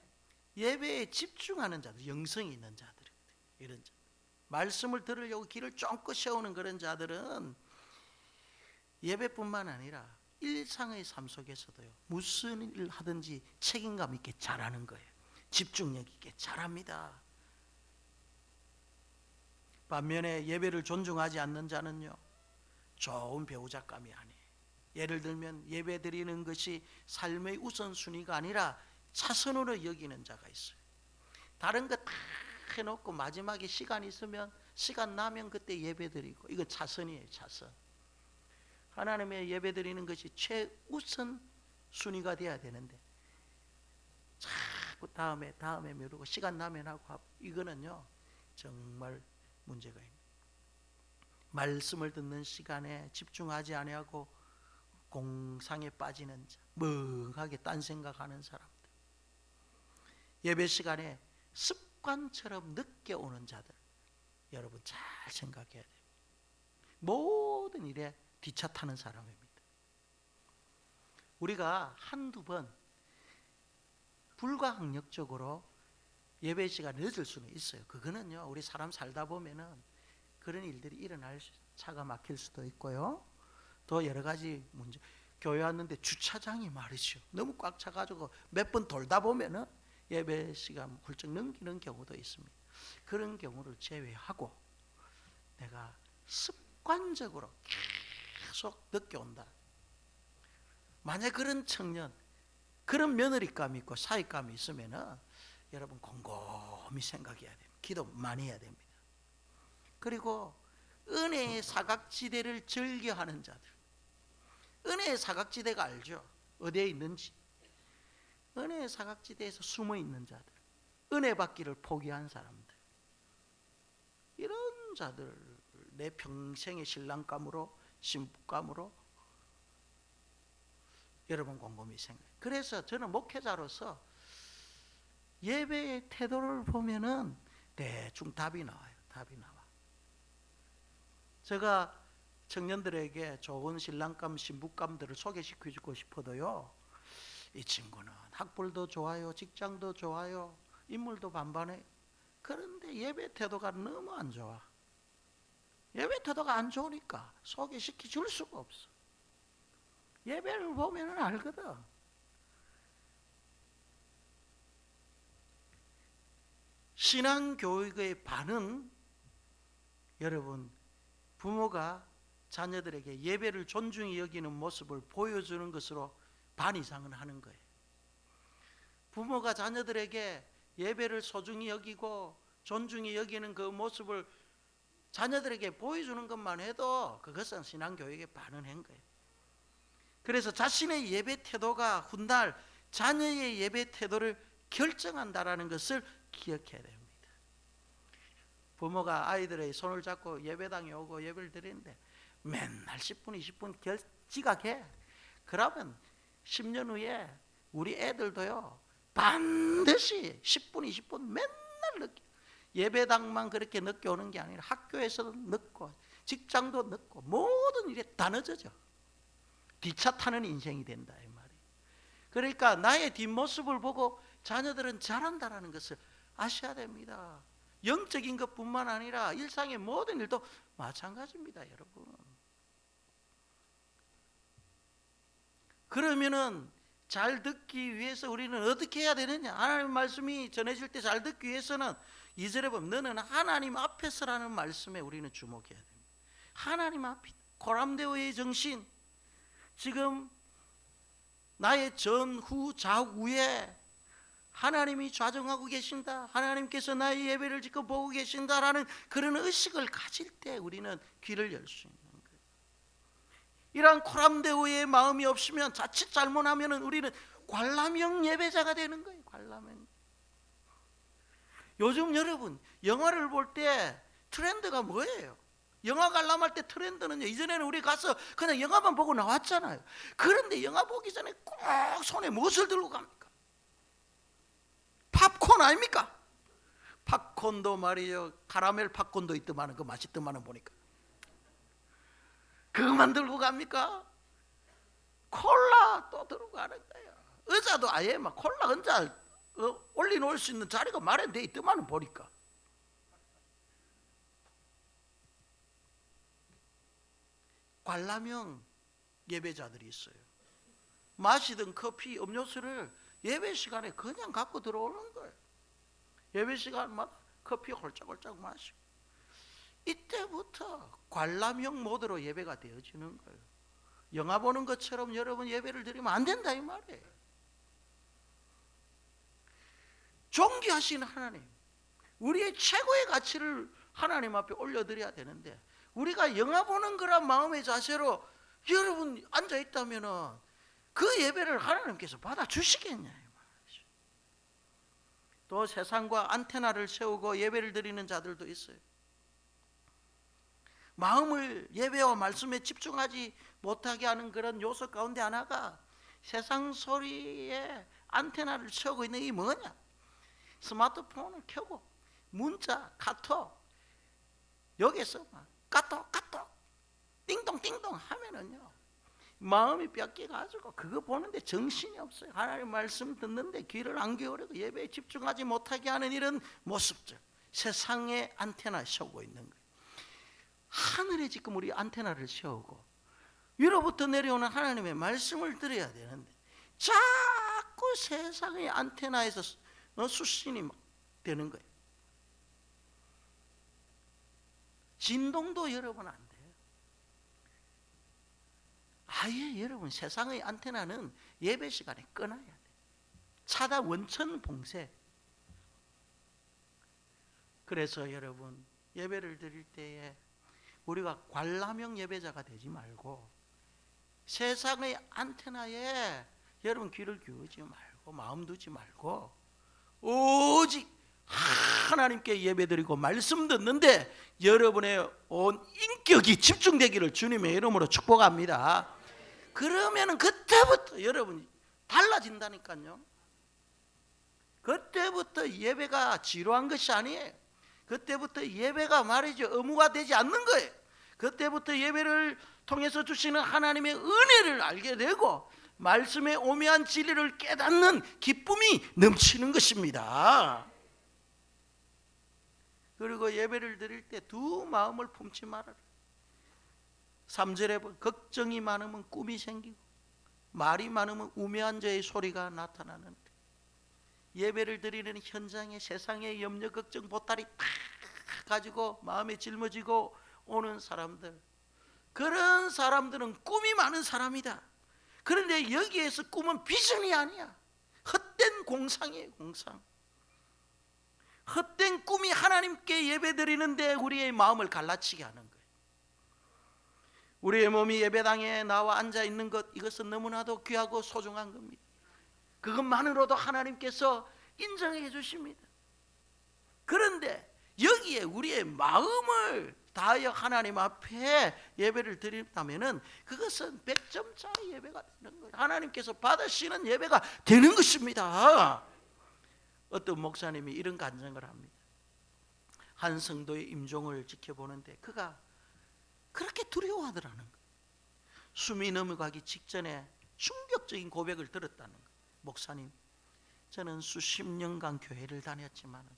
예배에 집중하는 자들, 영성이 있는 자들, 이런 자들, 말씀을 들으려고 귀를 쫑긋 세우는 그런 자들은 예배뿐만 아니라 일상의 삶 속에서도요, 무슨 일을 하든지 책임감 있게 잘하는 거예요. 집중력 있게 잘합니다. 반면에 예배를 존중하지 않는 자는요, 좋은 배우자감이 아니에요. 예를 들면 예배 드리는 것이 삶의 우선순위가 아니라 차선으로 여기는 자가 있어요. 다른 거 다 해놓고 마지막에 시간 있으면, 시간 나면 그때 예배 드리고, 이거 차선이에요, 차선. 하나님의 예배 드리는 것이 최우선 순위가 돼야 되는데 자꾸 다음에 미루고 시간 나면 하고, 이거는요 정말 문제가 있습니다. 말씀을 듣는 시간에 집중하지 아니하고 공상에 빠지는 자, 멍하게 딴 생각하는 사람들, 예배 시간에 습관처럼 늦게 오는 자들, 여러분 잘 생각해야 돼요. 모든 일에 뒤차 타는 사람입니다. 우리가 한두 번 불가항력적으로 예배 시간 늦을 수는 있어요. 그거는요, 우리 사람 살다 보면은 그런 일들이 일어날 수, 차가 막힐 수도 있고요, 또 여러 가지 문제. 교회 왔는데 주차장이 말이죠, 너무 꽉 차가지고 몇 번 돌다 보면은 예배 시간 훌쩍 넘기는 경우도 있습니다. 그런 경우를 제외하고 내가 습관적으로 계속 늦게 온다. 만약 그런 청년, 그런 며느리감이 있고 사위감이 있으면은 여러분 곰곰이 생각해야 됩니다. 기도 많이 해야 됩니다. 그리고 은혜의 사각지대를 즐겨하는 자들, 은혜의 사각지대가 알죠? 어디에 있는지. 은혜의 사각지대에서 숨어 있는 자들, 은혜 받기를 포기한 사람들, 이런 자들 내 평생의 신랑감으로, 신부감으로 여러분 곰곰이 생각해요. 그래서 저는 목회자로서 예배의 태도를 보면은 대충 답이 나와요. 답이 나와. 제가 청년들에게 좋은 신랑감, 신부감들을 소개시켜주고 싶어도요, 이 친구는 학벌도 좋아요, 직장도 좋아요, 인물도 반반해. 그런데 예배 태도가 너무 안 좋아. 예배 태도가 안 좋으니까 소개시켜 줄 수가 없어. 예배를 보면 알거든. 신앙교육의 반은 여러분, 부모가 자녀들에게 예배를 존중히 여기는 모습을 보여주는 것으로 반 이상은 하는 거예요. 부모가 자녀들에게 예배를 소중히 여기고 존중히 여기는 그 모습을 자녀들에게 보여주는 것만 해도 그것은 신앙교육의 반은 한 거예요. 그래서 자신의 예배 태도가 훗날 자녀의 예배 태도를 결정한다라는 것을 기억해야 됩니다. 부모가 아이들의 손을 잡고 예배당에 오고 예배를 드리는데 맨날 10분, 20분 지각해. 그러면 10년 후에 우리 애들도요 반드시 10분 20분 맨날 늦게, 예배당만 그렇게 늦게 오는 게 아니라 학교에서도 늦고 직장도 늦고 모든 일에 다 늦어져. 뒤차 타는 인생이 된다 이 말이에요. 그러니까 나의 뒷모습을 보고 자녀들은 잘한다라는 것을 아셔야 됩니다. 영적인 것뿐만 아니라 일상의 모든 일도 마찬가지입니다, 여러분. 그러면은 잘 듣기 위해서 우리는 어떻게 해야 되느냐? 하나님 말씀이 전해질 때 잘 듣기 위해서는 2절에 보면 너는 하나님 앞에서라는 말씀에 우리는 주목해야 됩니다. 하나님 앞이 고람대오의 정신, 지금 나의 전후 좌우에 하나님이 좌정하고 계신다, 하나님께서 나의 예배를 지금 보고 계신다라는 그런 의식을 가질 때 우리는 귀를 열 수 있는 거예요. 이러한 고람대오의 마음이 없으면 자칫 잘못하면 우리는 관람형 예배자가 되는 거예요. 관람형. 요즘 여러분 영화를 볼 때 트렌드가 뭐예요? 영화 관람할 때 트렌드는요, 이전에는 우리 가서 그냥 영화만 보고 나왔잖아요. 그런데 영화 보기 전에 꼭 손에 무엇을 들고 갑니까? 팝콘 아닙니까? 팝콘도 말이에요, 카라멜 팝콘도 있더만은 그 맛있더만은 보니까 그것만 들고 갑니까? 콜라 또 들고 가는 거예요. 의자도 아예 막 콜라 혼자 올려놓을 수 있는 자리가 마련되어 있더만은 보니까. 관람형 예배자들이 있어요. 마시던 커피, 음료수를 예배 시간에 그냥 갖고 들어오는 거예요. 예배 시간마다 커피 홀짝홀짝 마시고. 이때부터 관람형 모드로 예배가 되어지는 거예요. 영화 보는 것처럼 여러분 예배를 드리면 안 된다 이 말이에요. 존귀하신 하나님, 우리의 최고의 가치를 하나님 앞에 올려드려야 되는데 우리가 영화 보는 거란 마음의 자세로 여러분 앉아있다면 그 예배를 하나님께서 받아주시겠냐. 또 세상과 안테나를 세우고 예배를 드리는 자들도 있어요. 마음을 예배와 말씀에 집중하지 못하게 하는 그런 요소 가운데 하나가 세상 소리에 안테나를 세우고 있는 게 뭐냐? 스마트폰을 켜고 문자, 카톡, 여기서 카톡 띵동 하면은요 마음이 뺏겨가지고 그거 보는데 정신이 없어요. 하나님 말씀 듣는데 귀를 안 기울이고 예배에 집중하지 못하게 하는 이런 모습들, 세상의 안테나 세우고 있는 거예요. 하늘에 지금 우리 안테나를 세우고 위로부터 내려오는 하나님의 말씀을 들어야 되는데 자꾸 세상의 안테나에서 수신이 되는 거예요. 진동도 여러분 안 돼요. 아예 여러분 세상의 안테나는 예배 시간에 끊어야 돼요. 차단 원천 봉쇄. 그래서 여러분 예배를 드릴 때에 우리가 관람형 예배자가 되지 말고 세상의 안테나에 여러분 귀를 기울이지 말고 마음 두지 말고 오직 하나님께 예배드리고 말씀 듣는데 여러분의 온 인격이 집중되기를 주님의 이름으로 축복합니다. 그러면 그때부터 여러분이 달라진다니까요. 그때부터 예배가 지루한 것이 아니에요. 그때부터 예배가 말이죠 의무가 되지 않는 거예요. 그때부터 예배를 통해서 주시는 하나님의 은혜를 알게 되고 말씀의 오묘한 진리를 깨닫는 기쁨이 넘치는 것입니다. 그리고 예배를 드릴 때 두 마음을 품지 말아라. 3절에 보면 걱정이 많으면 꿈이 생기고 말이 많으면 우매한 자의 소리가 나타나는데, 예배를 드리는 현장에 세상의 염려 걱정 보따리 탁 가지고 마음에 짊어지고 오는 사람들, 그런 사람들은 꿈이 많은 사람이다. 그런데 여기에서 꿈은 비전이 아니야. 헛된 공상이에요. 공상. 헛된 꿈이 하나님께 예배드리는데 우리의 마음을 갈라치게 하는 거예요. 우리의 몸이 예배당에 나와 앉아있는 것, 이것은 너무나도 귀하고 소중한 겁니다. 그것만으로도 하나님께서 인정해 주십니다. 그런데 여기에 우리의 마음을 다하여 하나님 앞에 예배를 드린다면은 그것은 100점짜리 예배가 되는 거예요. 하나님께서 받으시는 예배가 되는 것입니다. 어떤 목사님이 이런 간증을 합니다. 한 성도의 임종을 지켜보는데 그가 그렇게 두려워하더라는 거예요. 숨이 넘어가기 직전에 충격적인 고백을 들었다는 거예요. 목사님, 저는 수십 년간 교회를 다녔지만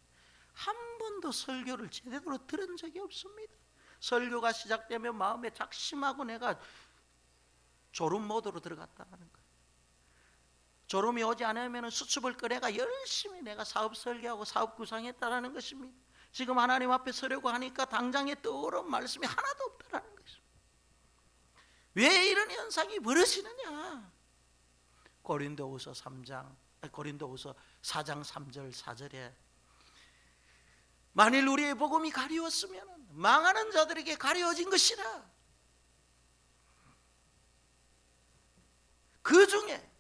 한 번도 설교를 제대로 들은 적이 없습니다. 설교가 시작되면 마음에 작심하고 내가 졸음 모드로 들어갔다는 거예요. 졸음이 오지 않으면 수습을 꺼내가 열심히 내가 사업 설계하고 사업 구상했다는 것입니다. 지금 하나님 앞에 서려고 하니까 당장에 떠오른 말씀이 하나도 없다는 것입니다. 왜 이런 현상이 벌어지느냐? 고린도후서 4장 3절 4절에 만일 우리의 복음이 가리웠으면 망하는 자들에게 가려진 것이라. 그 중에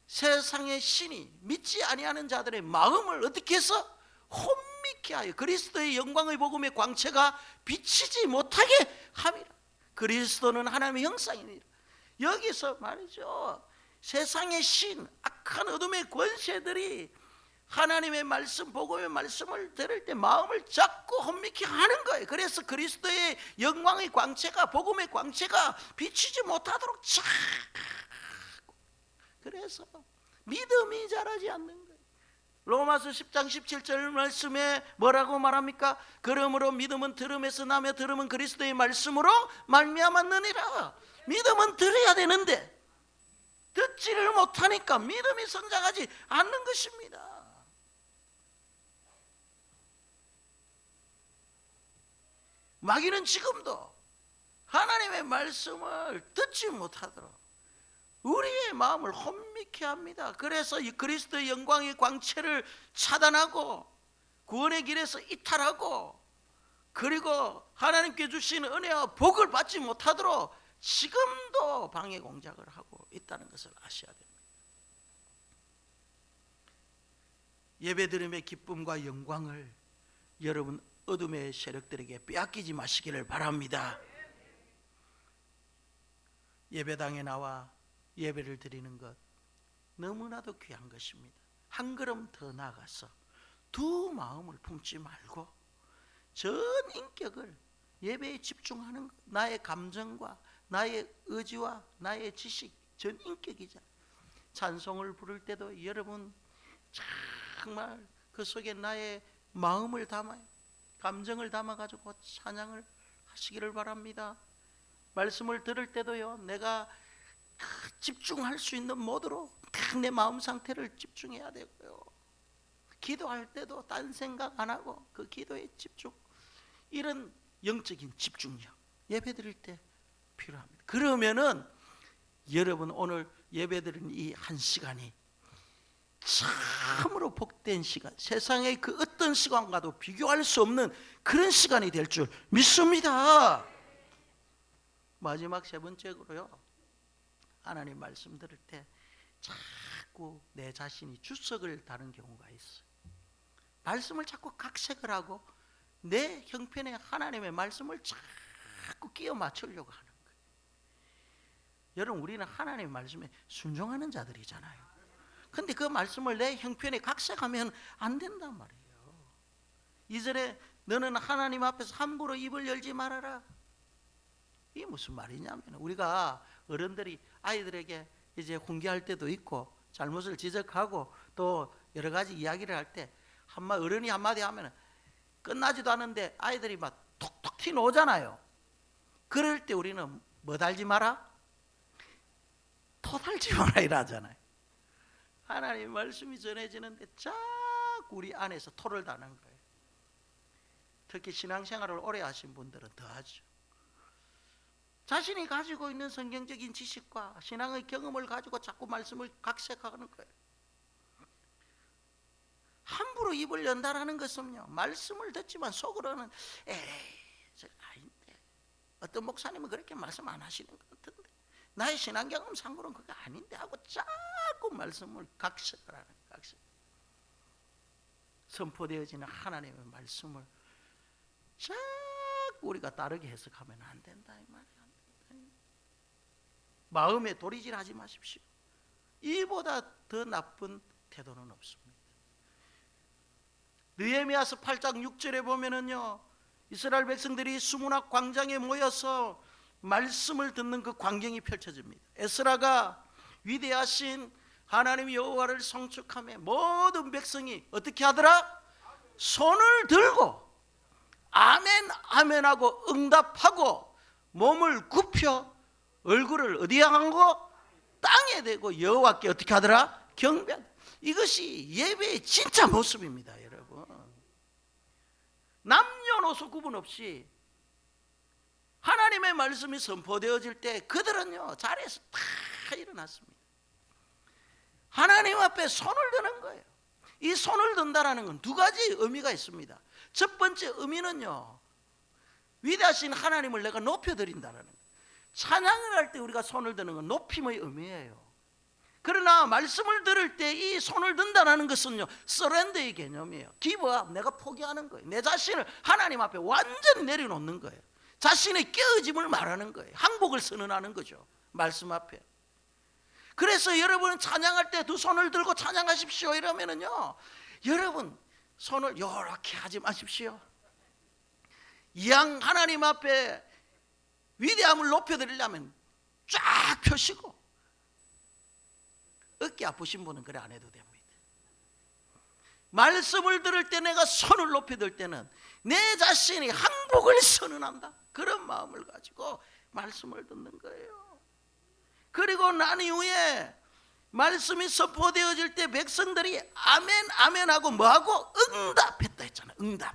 세상의 신이 믿지 아니하는 자들의 마음을 어떻게 해서 혼미케 하여 그리스도의 영광의 복음의 광채가 비치지 못하게 함이라. 그리스도는 하나님의 형상이니라. 여기서 말이죠, 세상의 신, 악한 어둠의 권세들이 하나님의 말씀, 복음의 말씀을 들을 때 마음을 자꾸 혼미케 하는 거예요. 그래서 그리스도의 영광의 광채가, 복음의 광채가 비치지 못하도록 자꾸, 그래서 믿음이 자라지 않는 거예요. 로마서 10장 17절 말씀에 뭐라고 말합니까? 그러므로 믿음은 들음에서 나며 들음은 그리스도의 말씀으로 말미암았느니라. 믿음은 들어야 되는데 듣지를 못하니까 믿음이 성장하지 않는 것입니다. 마귀는 지금도 하나님의 말씀을 듣지 못하도록 우리의 마음을 혼미케 합니다. 그래서 이 그리스도의 영광의 광채를 차단하고 구원의 길에서 이탈하고 그리고 하나님께 주신 은혜와 복을 받지 못하도록 지금도 방해 공작을 하고 있다는 것을 아셔야 됩니다. 예배드림의 기쁨과 영광을 여러분 어둠의 세력들에게 빼앗기지 마시기를 바랍니다. 예배당에 나와 예배를 드리는 것 너무나도 귀한 것입니다. 한 걸음 더 나아가서 두 마음을 품지 말고 전 인격을 예배에 집중하는 것, 나의 감정과 나의 의지와 나의 지식, 전 인격이자 찬송을 부를 때도 여러분 정말 그 속에 나의 마음을 담아요. 감정을 담아가지고 찬양을 하시기를 바랍니다. 말씀을 들을 때도요, 내가 집중할 수 있는 모드로 내 마음 상태를 집중해야 되고요. 기도할 때도 딴 생각 안 하고 그 기도에 집중, 이런 영적인 집중력 예배 드릴 때 필요합니다. 그러면은 여러분 오늘 예배 드리는 이 한 시간이 참으로 복된 시간, 세상의 그 어떤 시간과도 비교할 수 없는 그런 시간이 될 줄 믿습니다. 마지막 세 번째로요, 하나님 말씀 들을 때 자꾸 내 자신이 주석을 다는 경우가 있어요. 말씀을 자꾸 각색을 하고 내 형편에 하나님의 말씀을 자꾸 끼워 맞추려고 하는 거예요. 여러분, 우리는 하나님의 말씀에 순종하는 자들이잖아요. 근데 그 말씀을 내 형편에 각색하면 안 된단 말이에요. 2절에 너는 하나님 앞에서 함부로 입을 열지 말아라. 이게 무슨 말이냐면, 우리가 어른들이 아이들에게 이제 훈계할 때도 있고 잘못을 지적하고 또 여러 가지 이야기를 할 때 어른이 한마디 하면 끝나지도 않은데 아이들이 막 톡톡 튀어나오잖아요. 그럴 때 우리는 뭐 달지 마라? 토 달지 마라 이러잖아요. 하나님의 말씀이 전해지는데 자꾸 우리 안에서 토를 다는 거예요. 특히 신앙생활을 오래 하신 분들은 더하죠. 자신이 가지고 있는 성경적인 지식과 신앙의 경험을 가지고 자꾸 말씀을 각색하는 거예요. 함부로 입을 연다라는 것은요, 말씀을 듣지만 속으로는 저 아닌데, 어떤 목사님은 그렇게 말씀 안 하시는 것 같은데, 나의 신앙 경험 상으로는 그게 아닌데 하고 자꾸 말씀을 각색을 하는 거예요. 각색. 선포되어지는 하나님의 말씀을 우리가 다르게 해석하면 안 된다 이 말이야. 마음에 도리질하지 마십시오. 이보다 더 나쁜 태도는 없습니다. 느헤미야서 8장 6절에 보면은요, 이스라엘 백성들이 수문학 광장에 모여서 말씀을 듣는 그 광경이 펼쳐집니다. 에스라가 위대하신 하나님 여호와를 송축하며 모든 백성이 어떻게 하더라? 손을 들고 아멘 아멘 하고 응답하고 몸을 굽혀 얼굴을 어디 향하고? 땅에 대고 여호와께 어떻게 하더라? 경배한다. 이것이 예배의 진짜 모습입니다, 여러분. 남녀노소 구분 없이 하나님의 말씀이 선포되어질 때 그들은요 자리에서 다 일어났습니다. 하나님 앞에 손을 드는 거예요. 이 손을 든다라는 건 두 가지 의미가 있습니다. 첫 번째 의미는요, 위대하신 하나님을 내가 높여드린다라는 거예요. 찬양을 할 때 우리가 손을 드는 건 높임의 의미예요. 그러나 말씀을 들을 때 이 손을 든다는 것은요, 서렌더의 개념이에요. 기브업, 내가 포기하는 거예요. 내 자신을 하나님 앞에 완전히 내려놓는 거예요. 자신의 깨어짐을 말하는 거예요. 항복을 선언하는 거죠, 말씀 앞에. 그래서 여러분은 찬양할 때 두 손을 들고 찬양하십시오 이러면은요, 여러분 손을 이렇게 하지 마십시오. 이왕 하나님 앞에 위대함을 높여드리려면 쫙 펴시고, 어깨 아프신 분은 그래 안 해도 됩니다. 말씀을 들을 때 내가 손을 높여들 때는 내 자신이 항복을 선언한다, 그런 마음을 가지고 말씀을 듣는 거예요. 그리고 난 이후에 말씀이 선포되어질 때 백성들이 아멘 아멘 하고 뭐하고? 응답했다 했잖아요. 응답.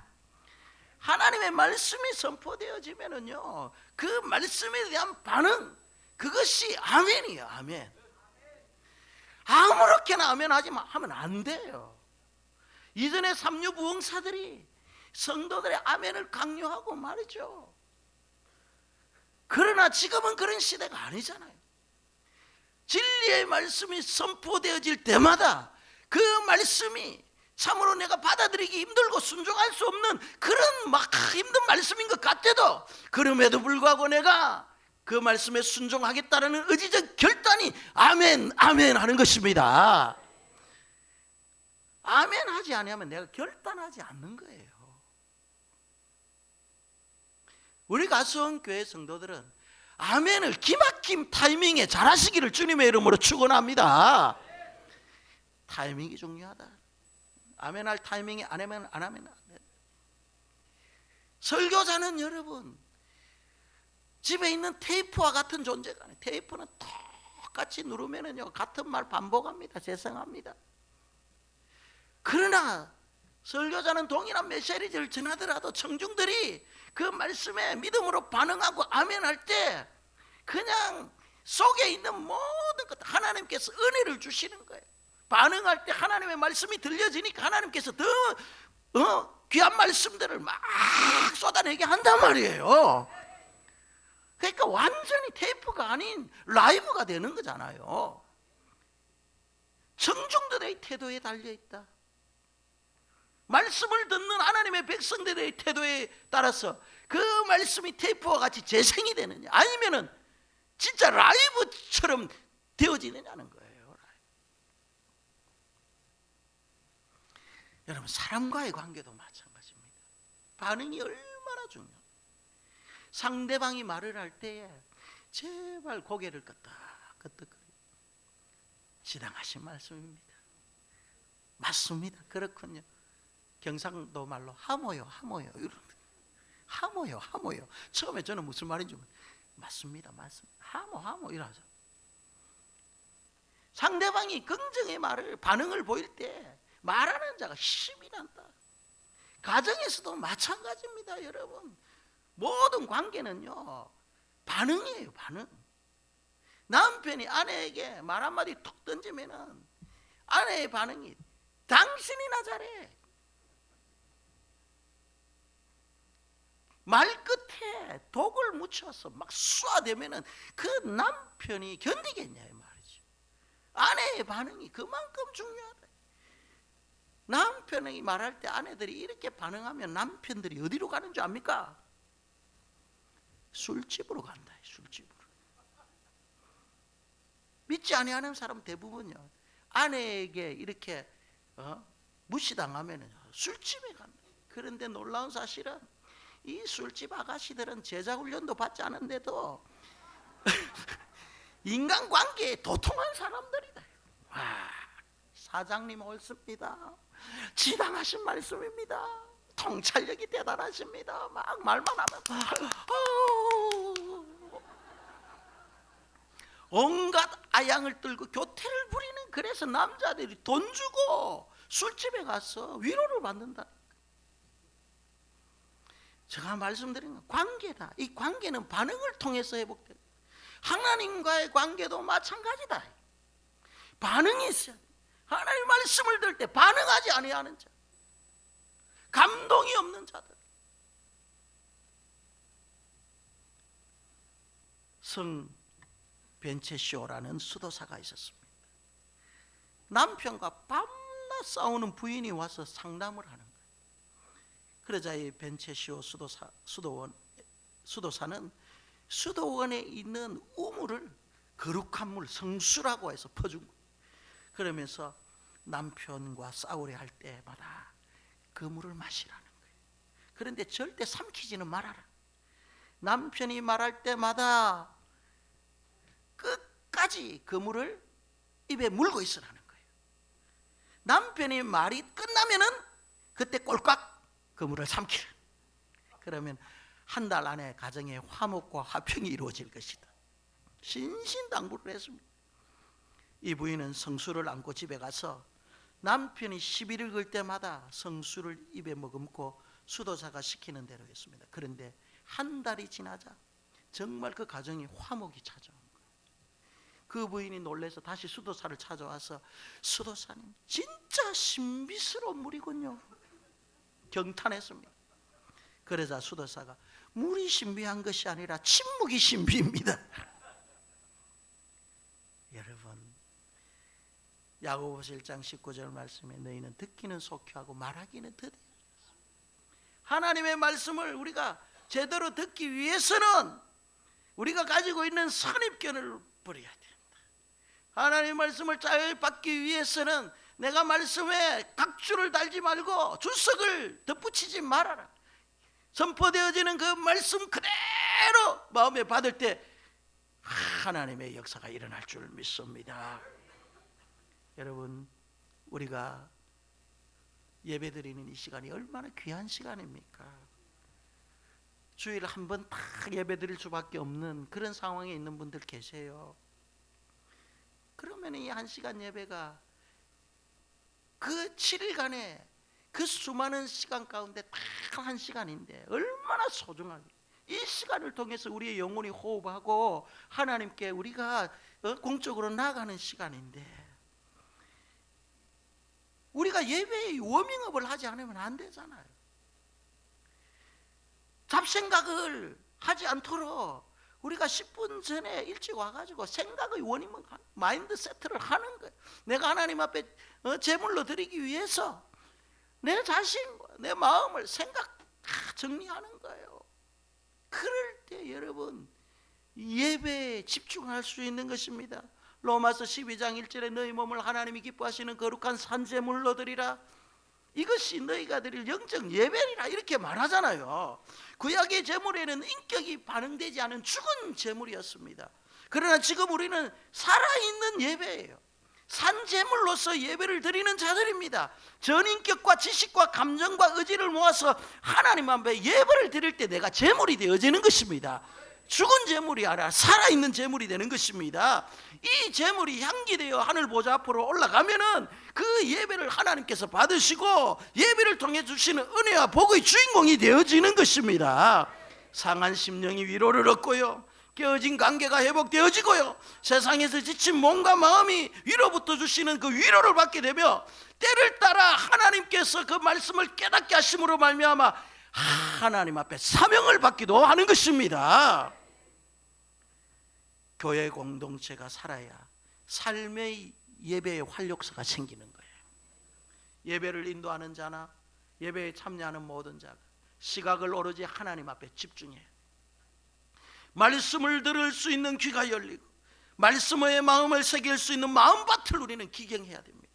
하나님의 말씀이 선포되어지면은요, 그 말씀에 대한 반응, 그것이 아멘이에요. 아멘. 아무렇게나 아멘 하면 안 돼요. 이전에 삼류부흥사들이 성도들의 아멘을 강요하고 말이죠. 그러나 지금은 그런 시대가 아니잖아요. 진리의 말씀이 선포되어질 때마다 그 말씀이 참으로 내가 받아들이기 힘들고 순종할 수 없는 그런 막 힘든 말씀인 것 같아도, 그럼에도 불구하고 내가 그 말씀에 순종하겠다는 의지적 결단이 아멘 아멘 하는 것입니다. 아멘 하지 않으면 내가 결단하지 않는 거예요. 우리 가수원교회 성도들은 아멘을 기막힌 타이밍에 잘하시기를 주님의 이름으로 축원합니다. 타이밍이 중요하다. 아멘 할 타이밍에 안 하면 안 하면 안 돼. 설교자는 여러분 집에 있는 테이프와 같은 존재가 아니에요. 테이프는 똑같이 누르면은요 같은 말 반복합니다. 재생합니다. 그러나 설교자는 동일한 메시지를 전하더라도 청중들이 그 말씀에 믿음으로 반응하고 아멘 할 때 그냥 속에 있는 모든 것 하나님께서 은혜를 주시는 거예요. 반응할 때 하나님의 말씀이 들려지니까 하나님께서 더 귀한 말씀들을 막 쏟아내게 한단 말이에요. 그러니까 완전히 테이프가 아닌 라이브가 되는 거잖아요. 청중들의 태도에 달려있다. 말씀을 듣는 하나님의 백성들의 태도에 따라서 그 말씀이 테이프와 같이 재생이 되느냐, 아니면은 진짜 라이브처럼 되어지느냐는 거예요. 여러분, 사람과의 관계도 마찬가지입니다. 반응이 얼마나 중요해요. 상대방이 말을 할 때에 제발 고개를 끄덕끄덕거리고 지당하신 말씀입니다. 맞습니다. 그렇군요. 경상도 말로 하모요 하모요. 처음에 저는 무슨 말인지 맞습니다. 하모 이러죠. 상대방이 긍정의 반응을 보일 때 말하는 자가 힘이 난다. 가정에서도 마찬가지입니다. 여러분, 모든 관계는요 반응이에요. 반응. 남편이 아내에게 말 한마디 툭 던지면은 아내의 반응이 당신이나 잘해. 말끝에 독을 묻혀서 막 쏴대면은 그 남편이 견디겠냐 이 말이죠. 아내의 반응이 그만큼 중요하다. 남편이 말할 때 아내들이 이렇게 반응하면 남편들이 어디로 가는 줄 압니까? 술집으로 간다. 술집으로. 믿지 아니하는 사람 대부분요, 아내에게 이렇게 무시당하면 술집에 간다. 그런데 놀라운 사실은 이 술집 아가씨들은 제자훈련도 받지 않은데도 인간관계에 도통한 사람들이다. 와, 사장님 옳습니다. 지당하신 말씀입니다. 통찰력이 대단하십니다. 막 말만 하면 온갖 아양을 떨고 교태를 부리는, 그래서 남자들이 돈 주고 술집에 가서 위로를 받는다. 제가 말씀드린 건 관계다. 이 관계는 반응을 통해서 회복돼요. 하나님과의 관계도 마찬가지다. 반응이 있어야 돼. 하나님 말씀을 들을 때 반응하지 아니하는 자, 감동이 없는 자들. 성 벤체시오라는 수도사가 있었습니다. 남편과 밤낮 싸우는 부인이 와서 상담을 하는 거예요. 그러자 이 벤체시오 수도사는 수도원에 있는 우물을 거룩한 물, 성수라고 해서 퍼준 거예요. 그러면서 남편과 싸우려 할 때마다 그 물을 마시라는 거예요. 그런데 절대 삼키지는 말아라. 남편이 말할 때마다 끝까지 그 물을 입에 물고 있으라는 거예요. 남편이 말이 끝나면은 그때 꼴깍 그 물을 삼키라. 그러면 한 달 안에 가정의 화목과 화평이 이루어질 것이다. 신신당부를 했습니다. 이 부인은 성수를 안고 집에 가서 남편이 시비를 걸 때마다 성수를 입에 머금고 수도사가 시키는 대로 했습니다. 그런데 한 달이 지나자 정말 그 가정에 화목이 찾아온 거예요. 그 부인이 놀라서 다시 수도사를 찾아와서 수도사님, 진짜 신비스러운 물이군요. 경탄했습니다. 그러자 수도사가 물이 신비한 것이 아니라 침묵이 신비입니다. 여러분, 야고보서 1장 19절 말씀에 너희는 듣기는 속히하고 말하기는 더뎌. 하나님의 말씀을 우리가 제대로 듣기 위해서는 우리가 가지고 있는 선입견을 버려야 된다. 하나님의 말씀을 잘 받기 위해서는 내가 말씀에 각주를 달지 말고 주석을 덧붙이지 말아라. 선포되어지는 그 말씀 그대로 마음에 받을 때 하나님의 역사가 일어날 줄 믿습니다. 여러분, 우리가 예배드리는 이 시간이 얼마나 귀한 시간입니까? 주일에 한 번 딱 예배드릴 수밖에 없는 그런 상황에 있는 분들 계세요. 그러면 이 1시간 예배가 그 7일간의 그 수많은 시간 가운데 딱 1시간인데 얼마나 소중하게 이 시간을 통해서 우리의 영혼이 호흡하고 하나님께 우리가 공적으로 나아가는 시간인데, 우리가 예배의 워밍업을 하지 않으면 안 되잖아요. 잡생각을 하지 않도록 우리가 10분 전에 일찍 와가지고 생각의 원인은 마인드 세트를 하는 거예요. 내가 하나님 앞에 제물로 드리기 위해서 내 자신과 내 마음을 생각 다 정리하는 거예요. 그럴 때 여러분 예배에 집중할 수 있는 것입니다. 로마서 12장 1절에 너희 몸을 하나님이 기뻐하시는 거룩한 산제물로 드리라. 이것이 너희가 드릴 영적 예배리라 이렇게 말하잖아요. 구약의 제물에는 인격이 반응되지 않은 죽은 제물이었습니다. 그러나 지금 우리는 살아있는 예배예요. 산제물로서 예배를 드리는 자들입니다. 전인격과 지식과 감정과 의지를 모아서 하나님 앞에 예배를 드릴 때 내가 제물이 되어지는 것입니다. 죽은 제물이 아니라 살아있는 제물이 되는 것입니다. 이 제물이 향기되어 하늘 보좌 앞으로 올라가면은 그 예배를 하나님께서 받으시고 예배를 통해 주시는 은혜와 복의 주인공이 되어지는 것입니다. 상한 심령이 위로를 얻고요, 깨어진 관계가 회복되어지고요, 세상에서 지친 몸과 마음이 위로부터 주시는 그 위로를 받게 되며 때를 따라 하나님께서 그 말씀을 깨닫게 하심으로 말미암아 하나님 앞에 사명을 받기도 하는 것입니다. 교회 공동체가 살아야 삶의 예배의 활력소가 생기는 거예요. 예배를 인도하는 자나 예배에 참여하는 모든 자가 시각을 오로지 하나님 앞에 집중해요. 말씀을 들을 수 있는 귀가 열리고 말씀의 마음을 새길 수 있는 마음밭을 우리는 기경해야 됩니다.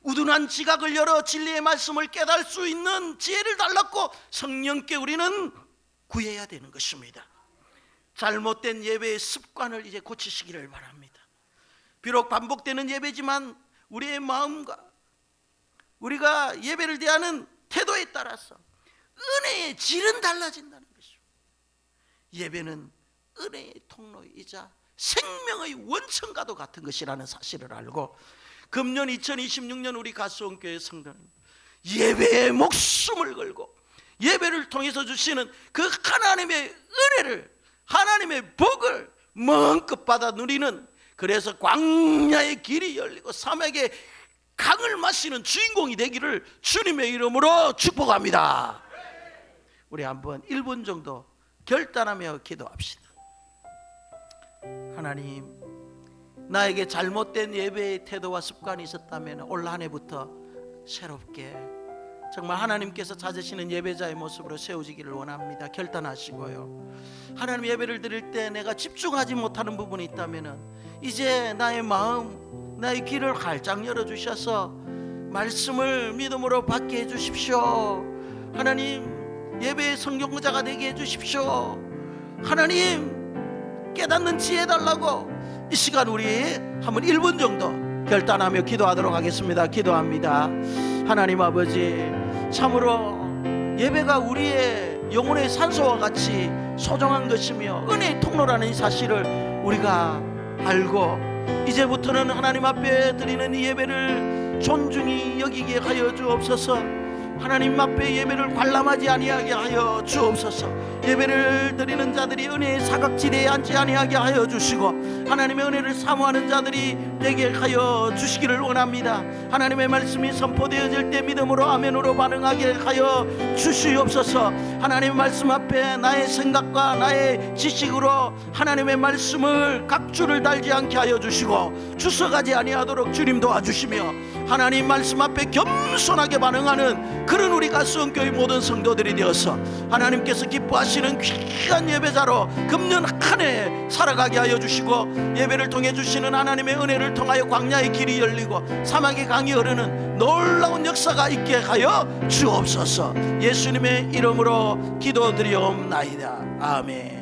우둔한 지각을 열어 진리의 말씀을 깨달을 수 있는 지혜를 달랐고 성령께 우리는 구해야 되는 것입니다. 잘못된 예배의 습관을 이제 고치시기를 바랍니다. 비록 반복되는 예배지만 우리의 마음과 우리가 예배를 대하는 태도에 따라서 은혜의 질은 달라진다는 것입니다. 예배는 은혜의 통로이자 생명의 원천과도 같은 것이라는 사실을 알고 금년 2026년 우리 가수원교회 성도는 예배에 목숨을 걸고 예배를 통해서 주시는 그 하나님의 은혜를, 하나님의 복을 마음껏 받아 누리는, 그래서 광야의 길이 열리고 사막의 강을 마시는 주인공이 되기를 주님의 이름으로 축복합니다. 우리 한번 1분 정도 결단하며 기도합시다. 하나님, 나에게 잘못된 예배의 태도와 습관이 있었다면 올 한 해부터 새롭게 정말 하나님께서 찾으시는 예배자의 모습으로 세워지기를 원합니다. 결단하시고요. 하나님, 예배를 드릴 때 내가 집중하지 못하는 부분이 있다면 이제 나의 마음, 나의 귀를 활짝 열어주셔서 말씀을 믿음으로 받게 해주십시오. 하나님, 예배의 성경자가 되게 해주십시오. 하나님, 깨닫는 지혜 달라고 이 시간 우리 한번 1분 정도 결단하며 기도하도록 하겠습니다. 기도합니다. 하나님 아버지, 참으로 예배가 우리의 영혼의 산소와 같이 소중한 것이며 은혜의 통로라는 이 사실을 우리가 알고 이제부터는 하나님 앞에 드리는 이 예배를 존중히 여기게 하여 주옵소서. 하나님 앞에 예배를 관람하지 아니하게 하여 주옵소서. 예배를 드리는 자들이 은혜의 사각지대에 앉지 아니하게 하여 주시고 하나님의 은혜를 사모하는 자들이 되게 하여 주시기를 원합니다. 하나님의 말씀이 선포되어질 때 믿음으로 아멘으로 반응하게 하여 주시옵소서. 하나님의 말씀 앞에 나의 생각과 나의 지식으로 하나님의 말씀을 각주를 달지 않게 하여 주시고 주석하지 아니하도록 주님 도와주시며 하나님 말씀 앞에 겸손하게 반응하는 그런 우리 가수원교회 모든 성도들이 되어서 하나님께서 기뻐하시는 귀한 예배자로 금년 한 해 살아가게 하여 주시고 예배를 통해 주시는 하나님의 은혜를 통하여 광야의 길이 열리고 사막의 강이 흐르는 놀라운 역사가 있게 하여 주옵소서. 예수님의 이름으로 기도드리옵나이다. 아멘.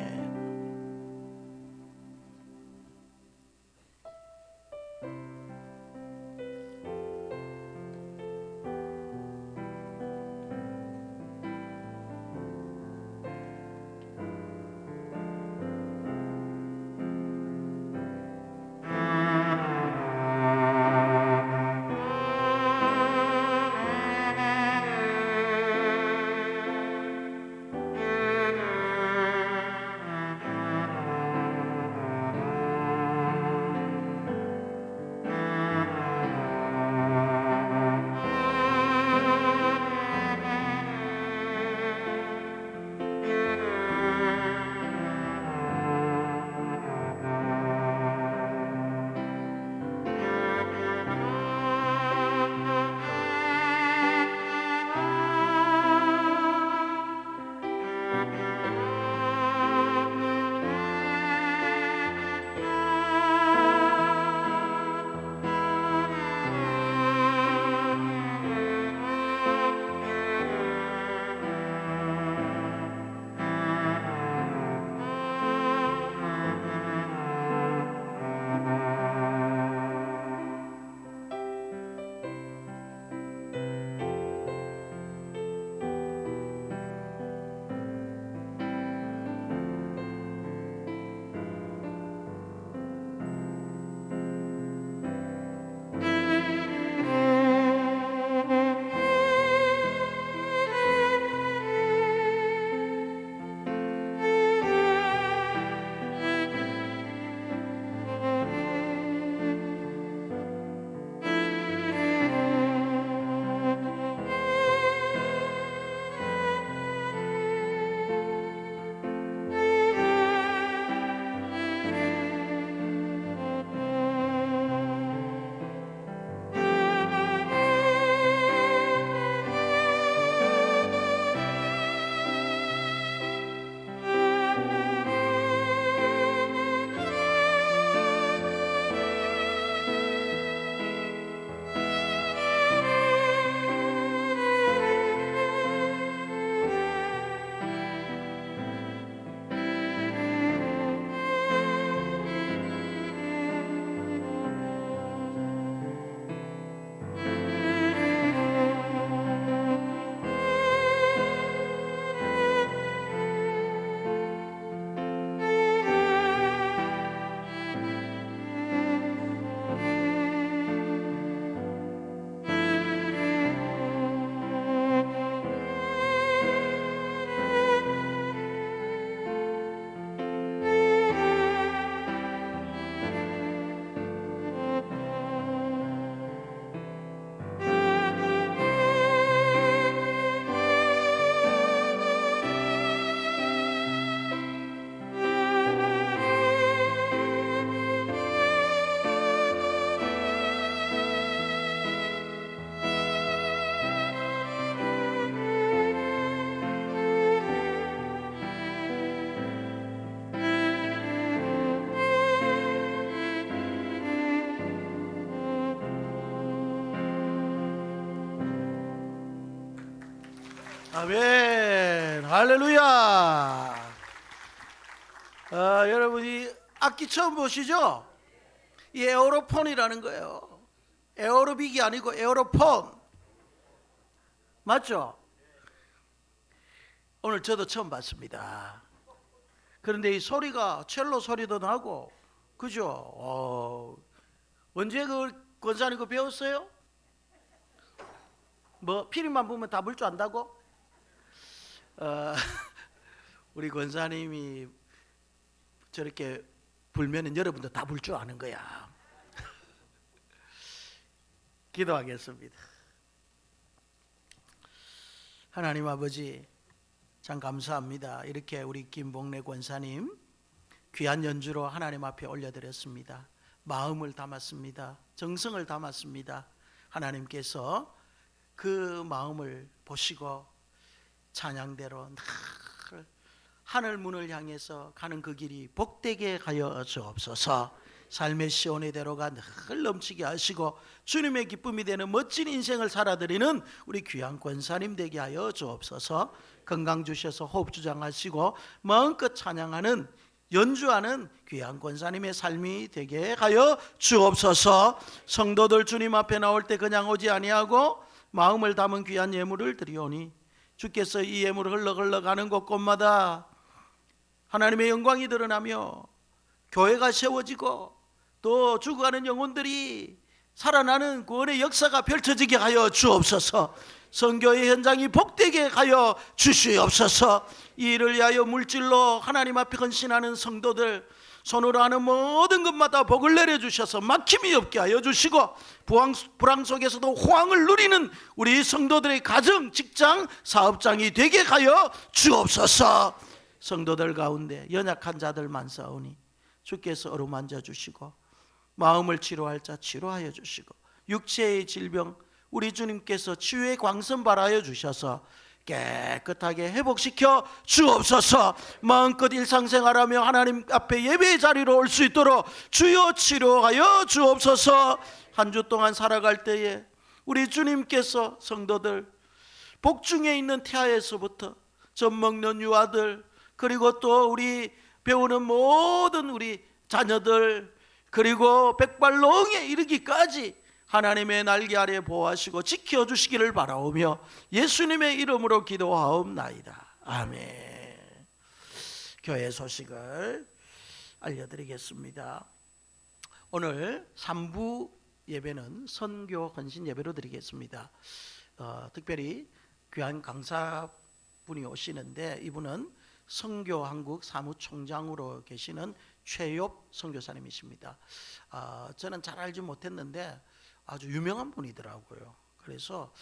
아멘. 할렐루야. 여러분이 악기 처음 보시죠? 이 에어로폰이라는 거예요. 에어로빅이 아니고 에어로폰. 맞죠? 오늘 저도 처음 봤습니다. 그런데 이 소리가 첼로 소리도 나고, 그죠? 언제 그 권사님 그 배웠어요? 뭐 피리만 보면 다 불 줄 안다고? 우리 권사님이 저렇게 불면은 여러분도 다 불 줄 아는 거야. 기도하겠습니다. 하나님 아버지, 참 감사합니다. 이렇게 우리 김봉래 권사님 귀한 연주로 하나님 앞에 올려드렸습니다. 마음을 담았습니다. 정성을 담았습니다. 하나님께서 그 마음을 보시고 찬양대로 늘 하늘 문을 향해서 가는 그 길이 복되게 하여 주옵소서. 삶의 시온의 대로가 늘 넘치게 하시고 주님의 기쁨이 되는 멋진 인생을 살아드리는 우리 귀한 권사님 되게 하여 주옵소서. 건강 주셔서 호흡 주장하시고 마음껏 찬양하는 연주하는 귀한 권사님의 삶이 되게 하여 주옵소서. 성도들 주님 앞에 나올 때 그냥 오지 아니하고 마음을 담은 귀한 예물을 드리오니 주께서 이 예물을 흘러가는 곳곳마다 하나님의 영광이 드러나며 교회가 세워지고 또 죽어가는 영혼들이 살아나는 구원의 역사가 펼쳐지게 하여 주옵소서. 선교의 현장이 복되게 하여 주시옵소서. 이 일을 위하여 물질로 하나님 앞에 헌신하는 성도들, 손으로 하는 모든 것마다 복을 내려주셔서 막힘이 없게 하여 주시고 불황 속에서도 호황을 누리는 우리 성도들의 가정, 직장, 사업장이 되게 하여 주옵소서. 성도들 가운데 연약한 자들 많사오니 주께서 어루만져 주시고 마음을 치료할 자 치료하여 주시고 육체의 질병 우리 주님께서 치유의 광선 발하여 주셔서 깨끗하게 회복시켜 주옵소서. 마음껏 일상생활하며 하나님 앞에 예배의 자리로 올 수 있도록 주여 치료하여 주옵소서. 한 주 동안 살아갈 때에 우리 주님께서 성도들 복중에 있는 태아에서부터 젖 먹는 유아들, 그리고 또 우리 배우는 모든 우리 자녀들, 그리고 백발노응에 이르기까지 하나님의 날개 아래 보호하시고 지켜주시기를 바라오며 예수님의 이름으로 기도하옵나이다. 아멘. 교회 소식을 알려드리겠습니다. 오늘 3부 예배는 선교 헌신 예배로 드리겠습니다. 특별히 귀한 강사분이 오시는데 이분은 선교한국 사무총장으로 계시는 최엽 선교사님이십니다. 저는 잘 알지 못했는데 아주 유명한 분이더라고요. 그래서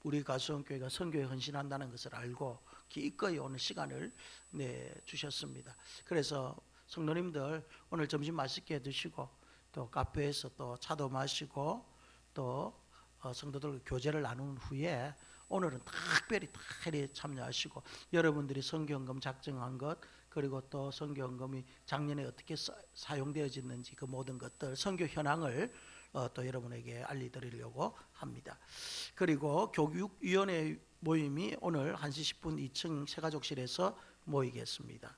우리 가수원교회가 선교에 헌신한다는 것을 알고 기꺼이 오는 시간을 내주셨습니다. 그래서 성도님들 오늘 점심 맛있게 드시고 또 카페에서 또 차도 마시고 또 성도들 교제를 나눈 후에 오늘은 특별히 참여하시고 여러분들이 선교헌금 작정한 것, 그리고 또 선교헌금이 작년에 어떻게 사용되어졌는지 그 모든 것들 선교 현황을 또 여러분에게 알려드리려고 합니다. 그리고 교육위원회 모임이 오늘 1시 10분 2층 새가족실에서 모이겠습니다.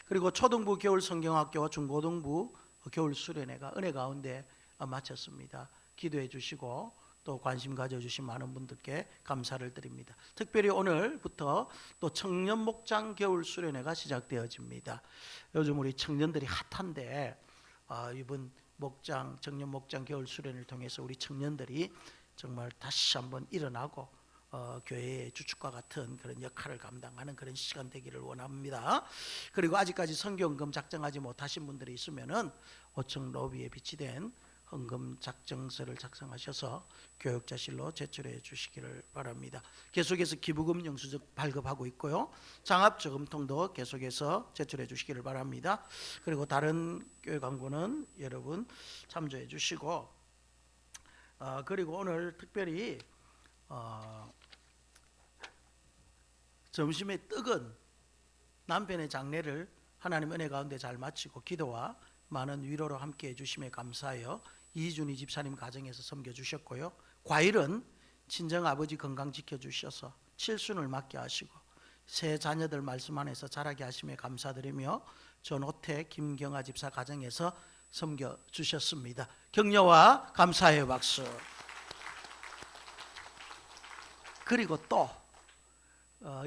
그리고 초등부 겨울 성경학교와 중고등부 겨울 수련회가 은혜 가운데 마쳤습니다. 기도해 주시고 또 관심 가져주신 많은 분들께 감사를 드립니다. 특별히 오늘부터 또 청년 목장 겨울 수련회가 시작되어집니다. 요즘 우리 청년들이 핫한데 이번 청년 목장 겨울 수련을 통해서 우리 청년들이 정말 다시 한번 일어나고 교회의 주축과 같은 그런 역할을 감당하는 그런 시간 되기를 원합니다. 그리고 아직까지 선교헌금 작정하지 못하신 분들이 있으면은 5층 로비에 비치된 헌금 작정서를 작성하셔서 교육자실로 제출해 주시기를 바랍니다. 계속해서 기부금 영수증 발급하고 있고요. 장합저금통도 계속해서 제출해 주시기를 바랍니다. 그리고 다른 교회 광고는 여러분 참조해 주시고 그리고 오늘 특별히 점심에 뜨건 남편의 장례를 하나님 은혜 가운데 잘 마치고 기도와 많은 위로로 함께 해주심에 감사하여 이준희 집사님 가정에서 섬겨주셨고요. 과일은 친정아버지 건강 지켜주셔서 칠순을 맞게 하시고 새 자녀들 말씀 안에서 자라게 하심에 감사드리며 전호태 김경아 집사 가정에서 섬겨 주셨습니다. 격려와 감사의 박수. 그리고 또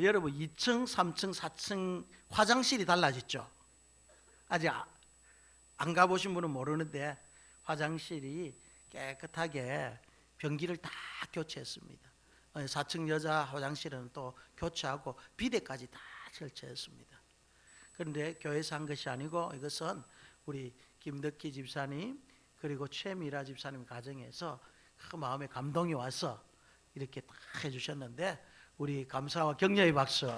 여러분 2층, 3층, 4층 화장실이 달라졌죠. 아직 안 가보신 분은 모르는데 화장실이 깨끗하게 변기를 다 교체했습니다. 4층 여자 화장실은 또 교체하고 비데까지 다 설치했습니다. 그런데 교회에서 한 것이 아니고 이것은 우리 김덕희 집사님 그리고 최미라 집사님 가정에서 그 마음에 감동이 와서 이렇게 다 해주셨는데 우리 감사와 격려의 박수.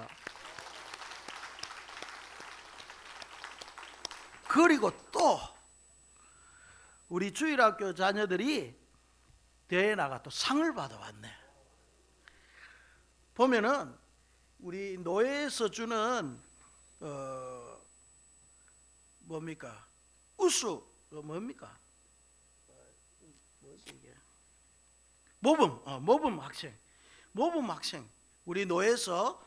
그리고 또 우리 주일학교 자녀들이 대회 나가 또 상을 받아왔네. 보면은 우리 노회에서 주는 뭡니까? 우수 뭡니까? 뭐지 이게? 모범 학생. 모범 학생. 우리 노회에서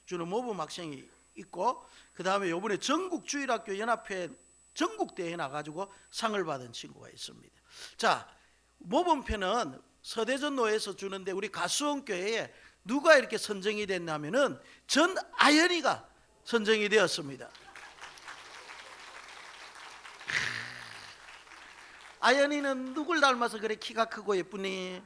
주는 모범 학생이 있고 그 다음에 요번에 전국주일학교 연합회 전국대회에 나가지고 상을 받은 친구가 있습니다. 자, 모범표는 서대전 노회에서 주는데 우리 가수원교회에 누가 이렇게 선정이 됐냐면은 전아연이가 선정이 되었습니다. 아연이는 누굴 닮아서 그래 키가 크고 예쁘니?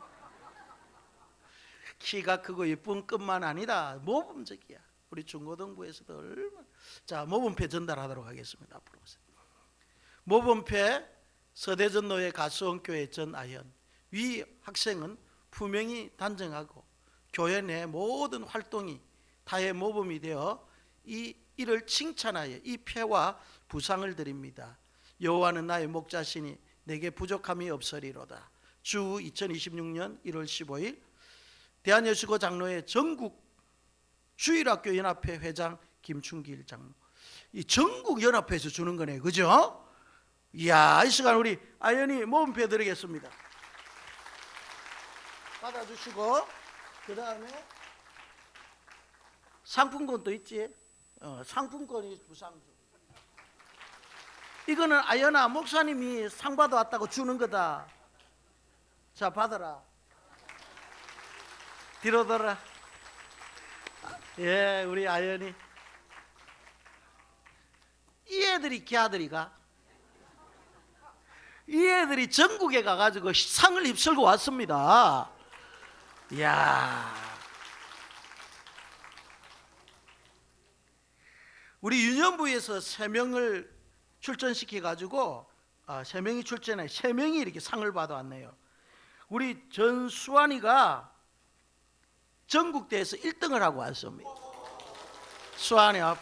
키가 크고 예쁜 것만 아니라 모범적이야. 우리 중고등부에서도 얼마나. 자, 모범패 전달하도록 하겠습니다. 앞으로 오세요. 모범패 서대전노회 가수원교회 전아연. 위 학생은 분명히 단정하고 교회 내 모든 활동이 다의 모범이 되어 이를 칭찬하여 이 패와 부상을 드립니다. 여호와는 나의 목자시니 내게 부족함이 없으리로다. 주 2026년 1월 15일 대한예수교 장로회 전국 주일학교 연합회 회장 김춘길 장로. 이 전국 연합회에서 주는 거네, 그죠? 이야, 이 시간 우리 아연이 모범패 드리겠습니다. 받아주시고 그 다음에 상품권도 있지. 상품권이 부상. 이거는 아연아 목사님이 상 받아왔다고 주는 거다. 자, 받아라. 뒤로 돌아. 예, 우리 아연이. 이 애들이 걔아들이가. 이 애들이 전국에 가가지고 상을 휩쓸고 왔습니다. 이야. 우리 유년부에서 3명을 출전시켜가지고 3명이 출전해 3명이 이렇게 상을 받아왔네요. 우리 전수환이가 전국대회에서 1등을 하고 왔습니다. 수환이 앞.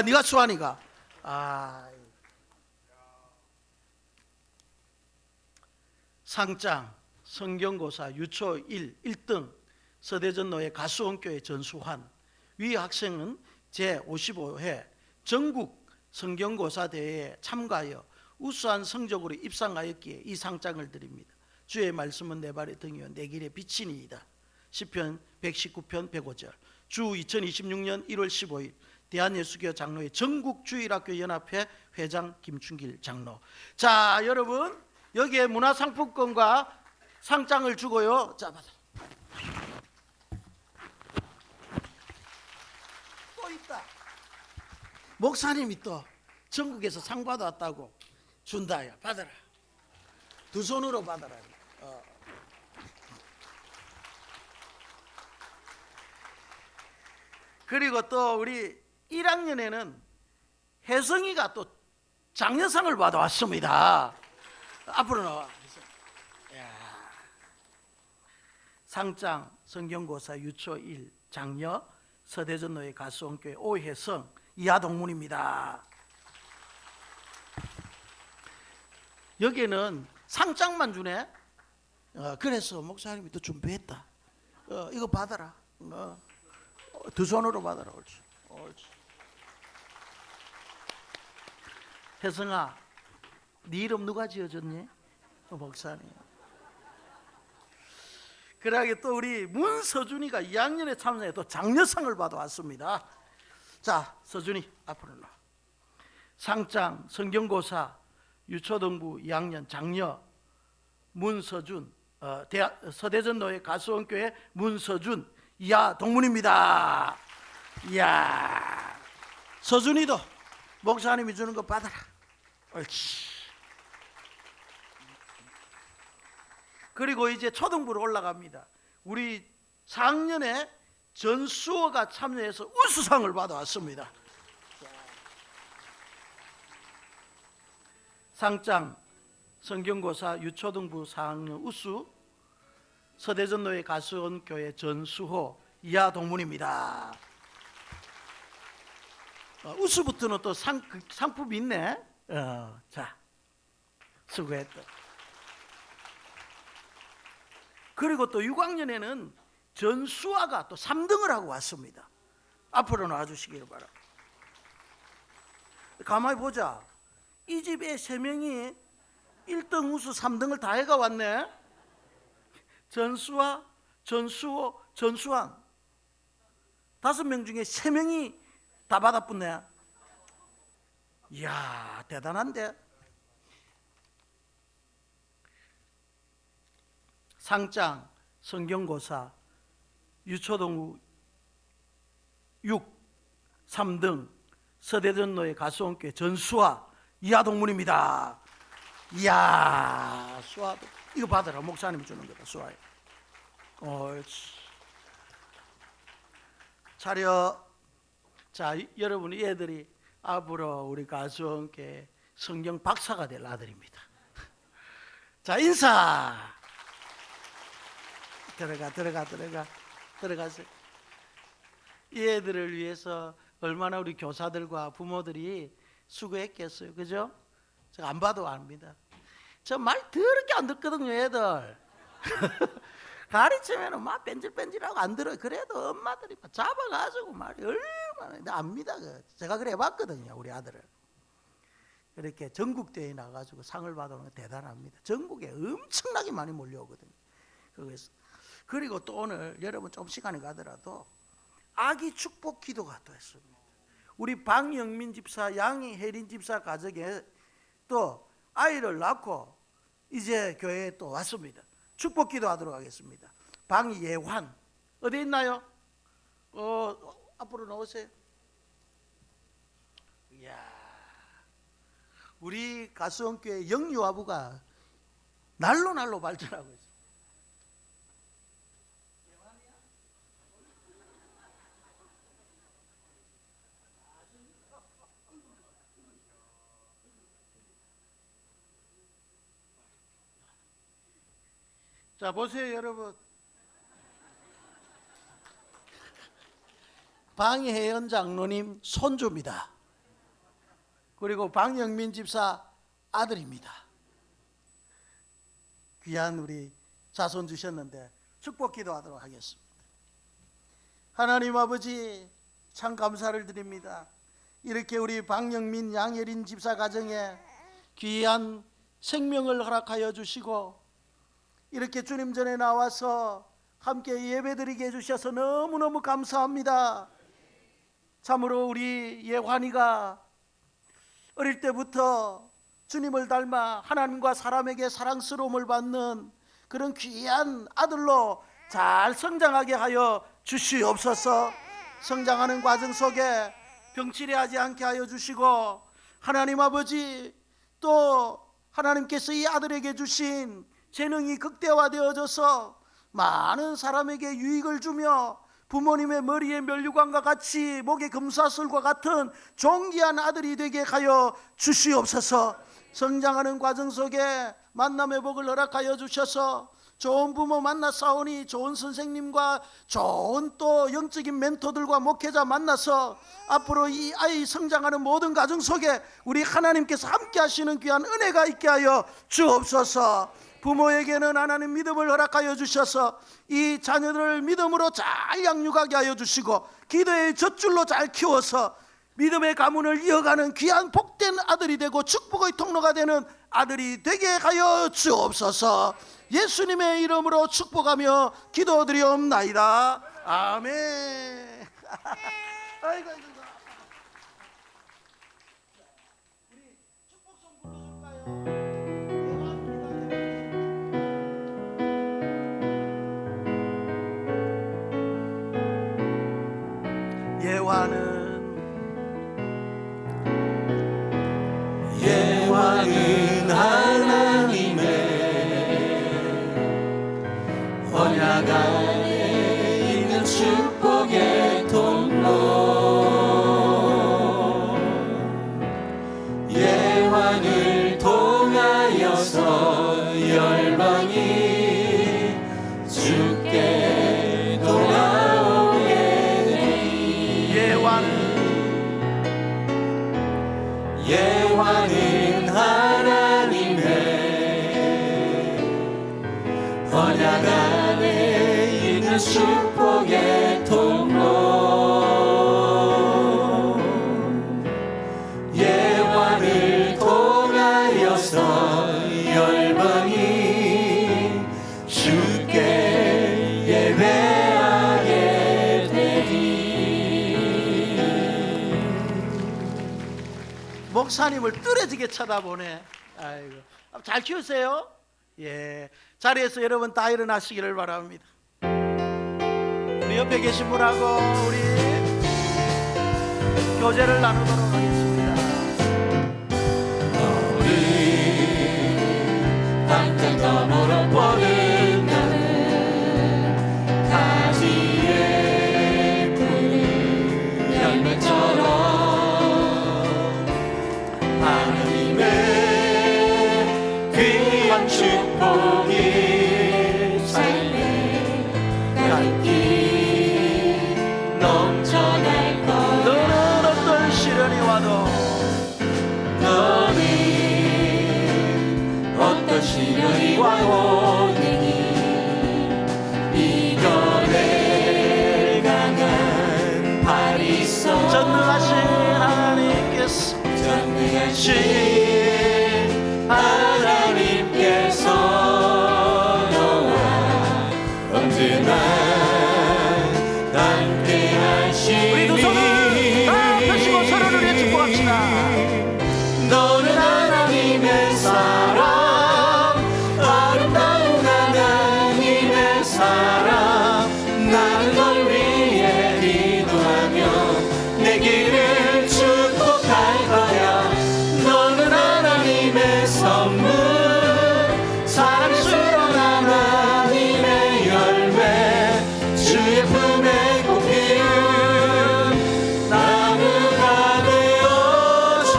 네가 수환이가. 상장 성경고사 유초 1등 서대전노회 가수원교회 전수환. 위 학생은 제55회 전국 성경고사 대회에 참가하여 우수한 성적으로 입상하였기에 이 상장을 드립니다. 주의 말씀은 내 발의 등이요 내 길의 빛이니이다. 시편 119편 105절. 주 2026년 1월 15일 대한예수교 장로회 전국주일학교 연합회 회장 김춘길 장로. 자, 여러분 여기에 문화상품권과 상장을 주고요. 자, 받아. 또 있다. 목사님이 또 전국에서 상 받아왔다고 준다. 야, 받아라. 두 손으로 받아라. 그리고 또 우리 1학년에는 혜성이가 또 장려상을 받아왔습니다. 앞으로 나와. 상장 성경고사 유초 1 장려 서대전노회 가수원교회 오혜성 이하동문입니다. 여기는 상장만 주네. 그래서 목사님이 또 준비했다. 이거 받아라. 두 손으로 받아라. 옳지. 옳지. 혜성아, 네 이름 누가 지어줬니? 목사님. 그러게 또 우리 문서준이가 2학년에 참여해 또 장려상을 받아왔습니다. 자, 서준이 앞으로 나와. 상장 성경고사 유초등부 2학년 장려 문서준, 서대전노회 가수원교회 문서준 이하 동문입니다. 이야, 서준이도 목사님이 주는 거 받아라. 옳지. 그리고 이제 초등부로 올라갑니다. 우리 4학년에 전수호가 참여해서 우수상을 받아왔습니다. 상장 성경고사 유초등부 4학년 우수 서대전노회 가수원교회 전수호 이하 동문입니다. 우수부터는 또 상품이 있네. 자, 수고했다. 그리고 또 6학년에는 전수아가 또 3등을 하고 왔습니다. 앞으로 나와주시기를 바랍니다. 가만히 보자. 이 집에 3명이 1등, 우수, 3등을 다 해가 왔네. 전수아, 전수호, 전수환 5명 중에 3명이 다 받아붙네. 이야, 대단한데. 상장 성경고사 유초등부 6, 3등 서대전노회 가수원교회 전수아 이하 동문입니다. 이야, 수아도 이거 받아라. 목사님이 주는 거다. 수아야. 옳지. 차려. 자, 여러분, 이 애들이 앞으로 우리 가수원교회 성경 박사가 될 아들입니다. 자, 인사. 들어가세요. 이 애들을 위해서 얼마나 우리 교사들과 부모들이 수고했겠어요. 그죠? 제가 안 봐도 압니다. 저 말 더럽게 안 듣거든요, 애들. 가르치면은 막 뺀질뺀질하고 안 들어요. 그래도 엄마들이 막 잡아가지고 말이 얼마나 압니다. 제가 그래 봤거든요, 우리 아들을. 이렇게 전국대회에 나가지고 상을 받아오는 거 대단합니다. 전국에 엄청나게 많이 몰려오거든요. 그리고 또 오늘 여러분 좀 시간이 가더라도 아기 축복 기도가 또 했습니다. 우리 방영민 집사, 양희혜린 집사 가정에 또 아이를 낳고 이제 교회에 또 왔습니다. 축복 기도하도록 하겠습니다. 방예환 어디 있나요? 앞으로 나오세요. 이야, 우리 가수원교회 영유아부가 날로 발전하고 있어요. 자, 보세요, 여러분. 방혜연 장로님 손주입니다. 그리고 방영민 집사 아들입니다. 귀한 우리 자손 주셨는데 축복 기도하도록 하겠습니다. 하나님 아버지, 참 감사를 드립니다. 이렇게 우리 방영민 양혜린 집사 가정에 귀한 생명을 허락하여 주시고 이렇게 주님 전에 나와서 함께 예배드리게 해주셔서 너무너무 감사합니다. 참으로 우리 예환이가 어릴 때부터 주님을 닮아 하나님과 사람에게 사랑스러움을 받는 그런 귀한 아들로 잘 성장하게 하여 주시옵소서. 성장하는 과정 속에 병치레하지 않게 하여 주시고, 하나님 아버지, 또 하나님께서 이 아들에게 주신 재능이 극대화되어져서 많은 사람에게 유익을 주며 부모님의 머리에 면류관과 같이 목에 금사슬과 같은 존귀한 아들이 되게 하여 주시옵소서. 성장하는 과정 속에 만남의 복을 허락하여 주셔서 좋은 부모 만나 싸우니 좋은 선생님과 좋은 또 영적인 멘토들과 목회자 만나서 앞으로 이 아이 성장하는 모든 과정 속에 우리 하나님께서 함께 하시는 귀한 은혜가 있게 하여 주옵소서. 부모에게는 하나님 믿음을 허락하여 주셔서 이 자녀들을 믿음으로 잘 양육하게 하여 주시고 기도의 젖줄로 잘 키워서 믿음의 가문을 이어가는 귀한 복된 아들이 되고 축복의 통로가 되는 아들이 되게 하여 주옵소서. 예수님의 이름으로 축복하며 기도드리옵나이다. 아멘. 아이고, 아이고. 우리 축복송 불러줄까요? 예화는 하나님의 언약 안에 있는 축복의 통로 예화를 통하여서 열방이 주께 돌아오게 되리 예화는 하나님의 언약 안에 있는 축복의 통로 예화를 통하여서 열방이 주께 예배하게 되리. 목사님을 뚜레지게 쳐다보네. 아이고, 잘 키우세요. 예, 자리에서 여러분 다 일어나시기를 바랍니다. 우리 옆에 계신 분하고 우리 교제를 나누도록 하겠습니다. 우리 담장 너머로 보는 나는 가지에 푸른 열매처럼 하나님의 귀한 축복이 삶에 가득히 넘쳐날 거야. 너는 어떤 시련이 와도 너는 어떤 시련이 와도 이겨낼 강한 발이 있어. 전능하신 하나님께서 전능하신 하나님께서 너와 언제나 함께 하시니 우리 두 손을 다 펴시고 서로를 위해 축복합시다. 너는 하나님의 사랑 아름다운 하나님의 사랑 나는 널 위해 기도하며 내 길을 축복할 거야. 너는 하나님의 선물 사랑스러운 하나님의 열매 주의 품에 꼭 피운 나무가 되어줘.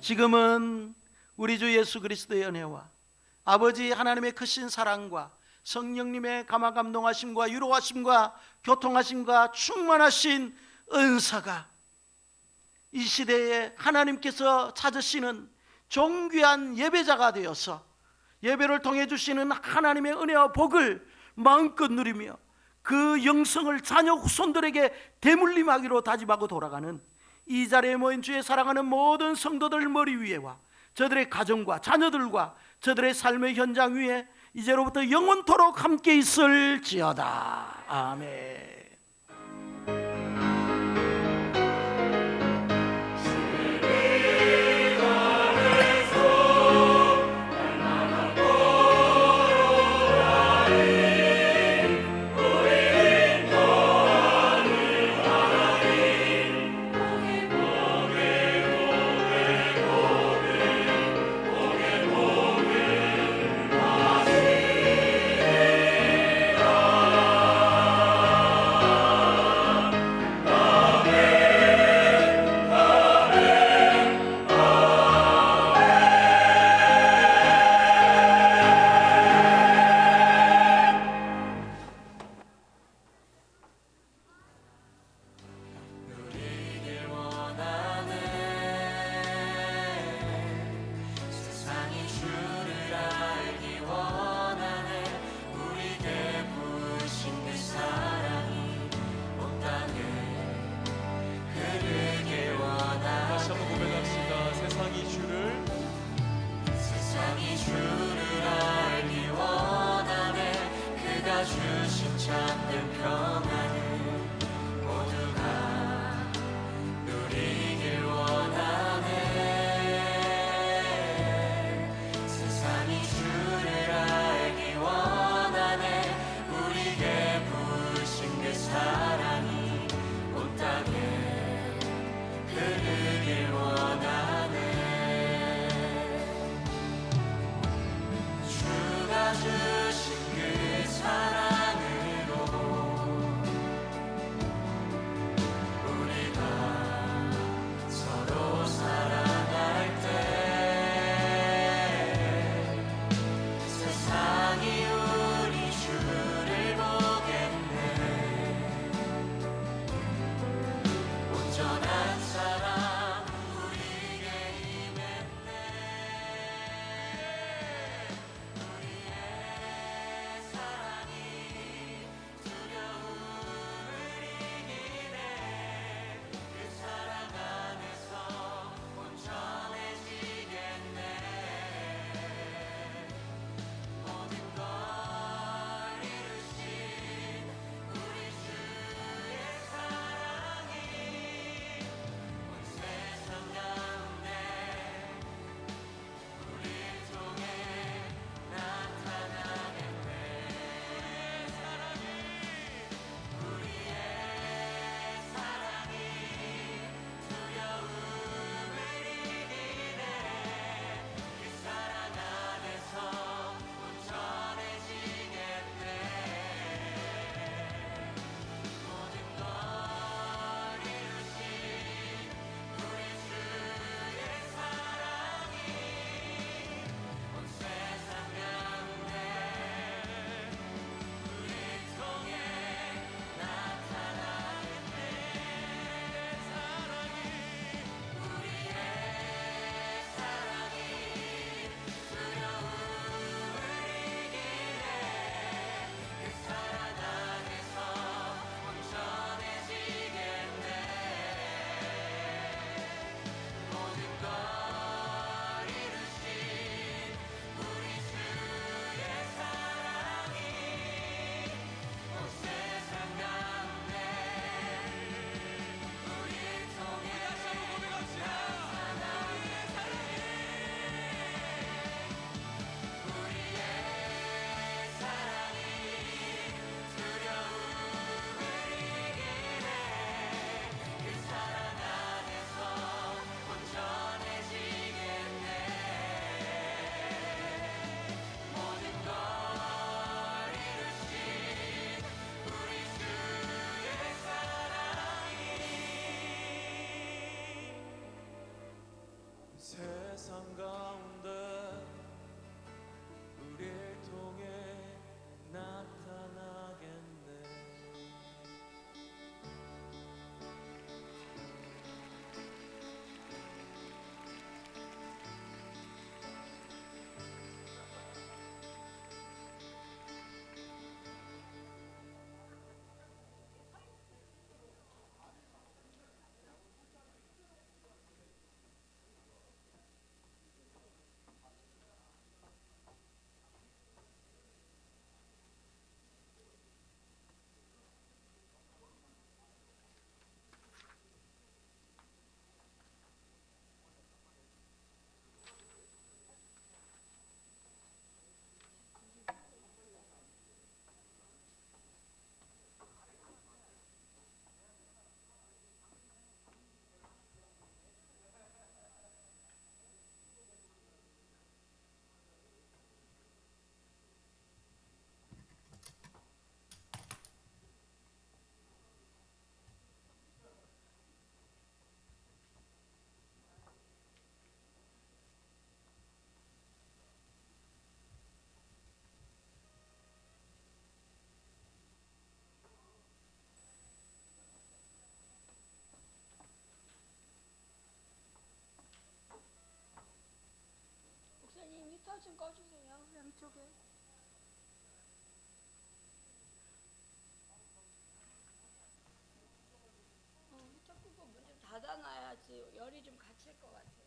지금은 우리 주 예수 그리스도의 은혜와 아버지 하나님의 크신 사랑과 성령님의 감화감동하심과 위로하심과 교통하심과 충만하신 은사가 이 시대에 하나님께서 찾으시는 존귀한 예배자가 되어서 예배를 통해 주시는 하나님의 은혜와 복을 마음껏 누리며 그 영성을 자녀 후손들에게 대물림하기로 다짐하고 돌아가는 이 자리에 모인 주의 사랑하는 모든 성도들 머리 위에와 저들의 가정과 자녀들과 저들의 삶의 현장 위에 이제로부터 영원토록 함께 있을지어다. 아멘. 좀 꺼주세요. 양쪽에. 자꾸 문 좀 닫아놔야지 열이 좀 갇힐 것 같아요.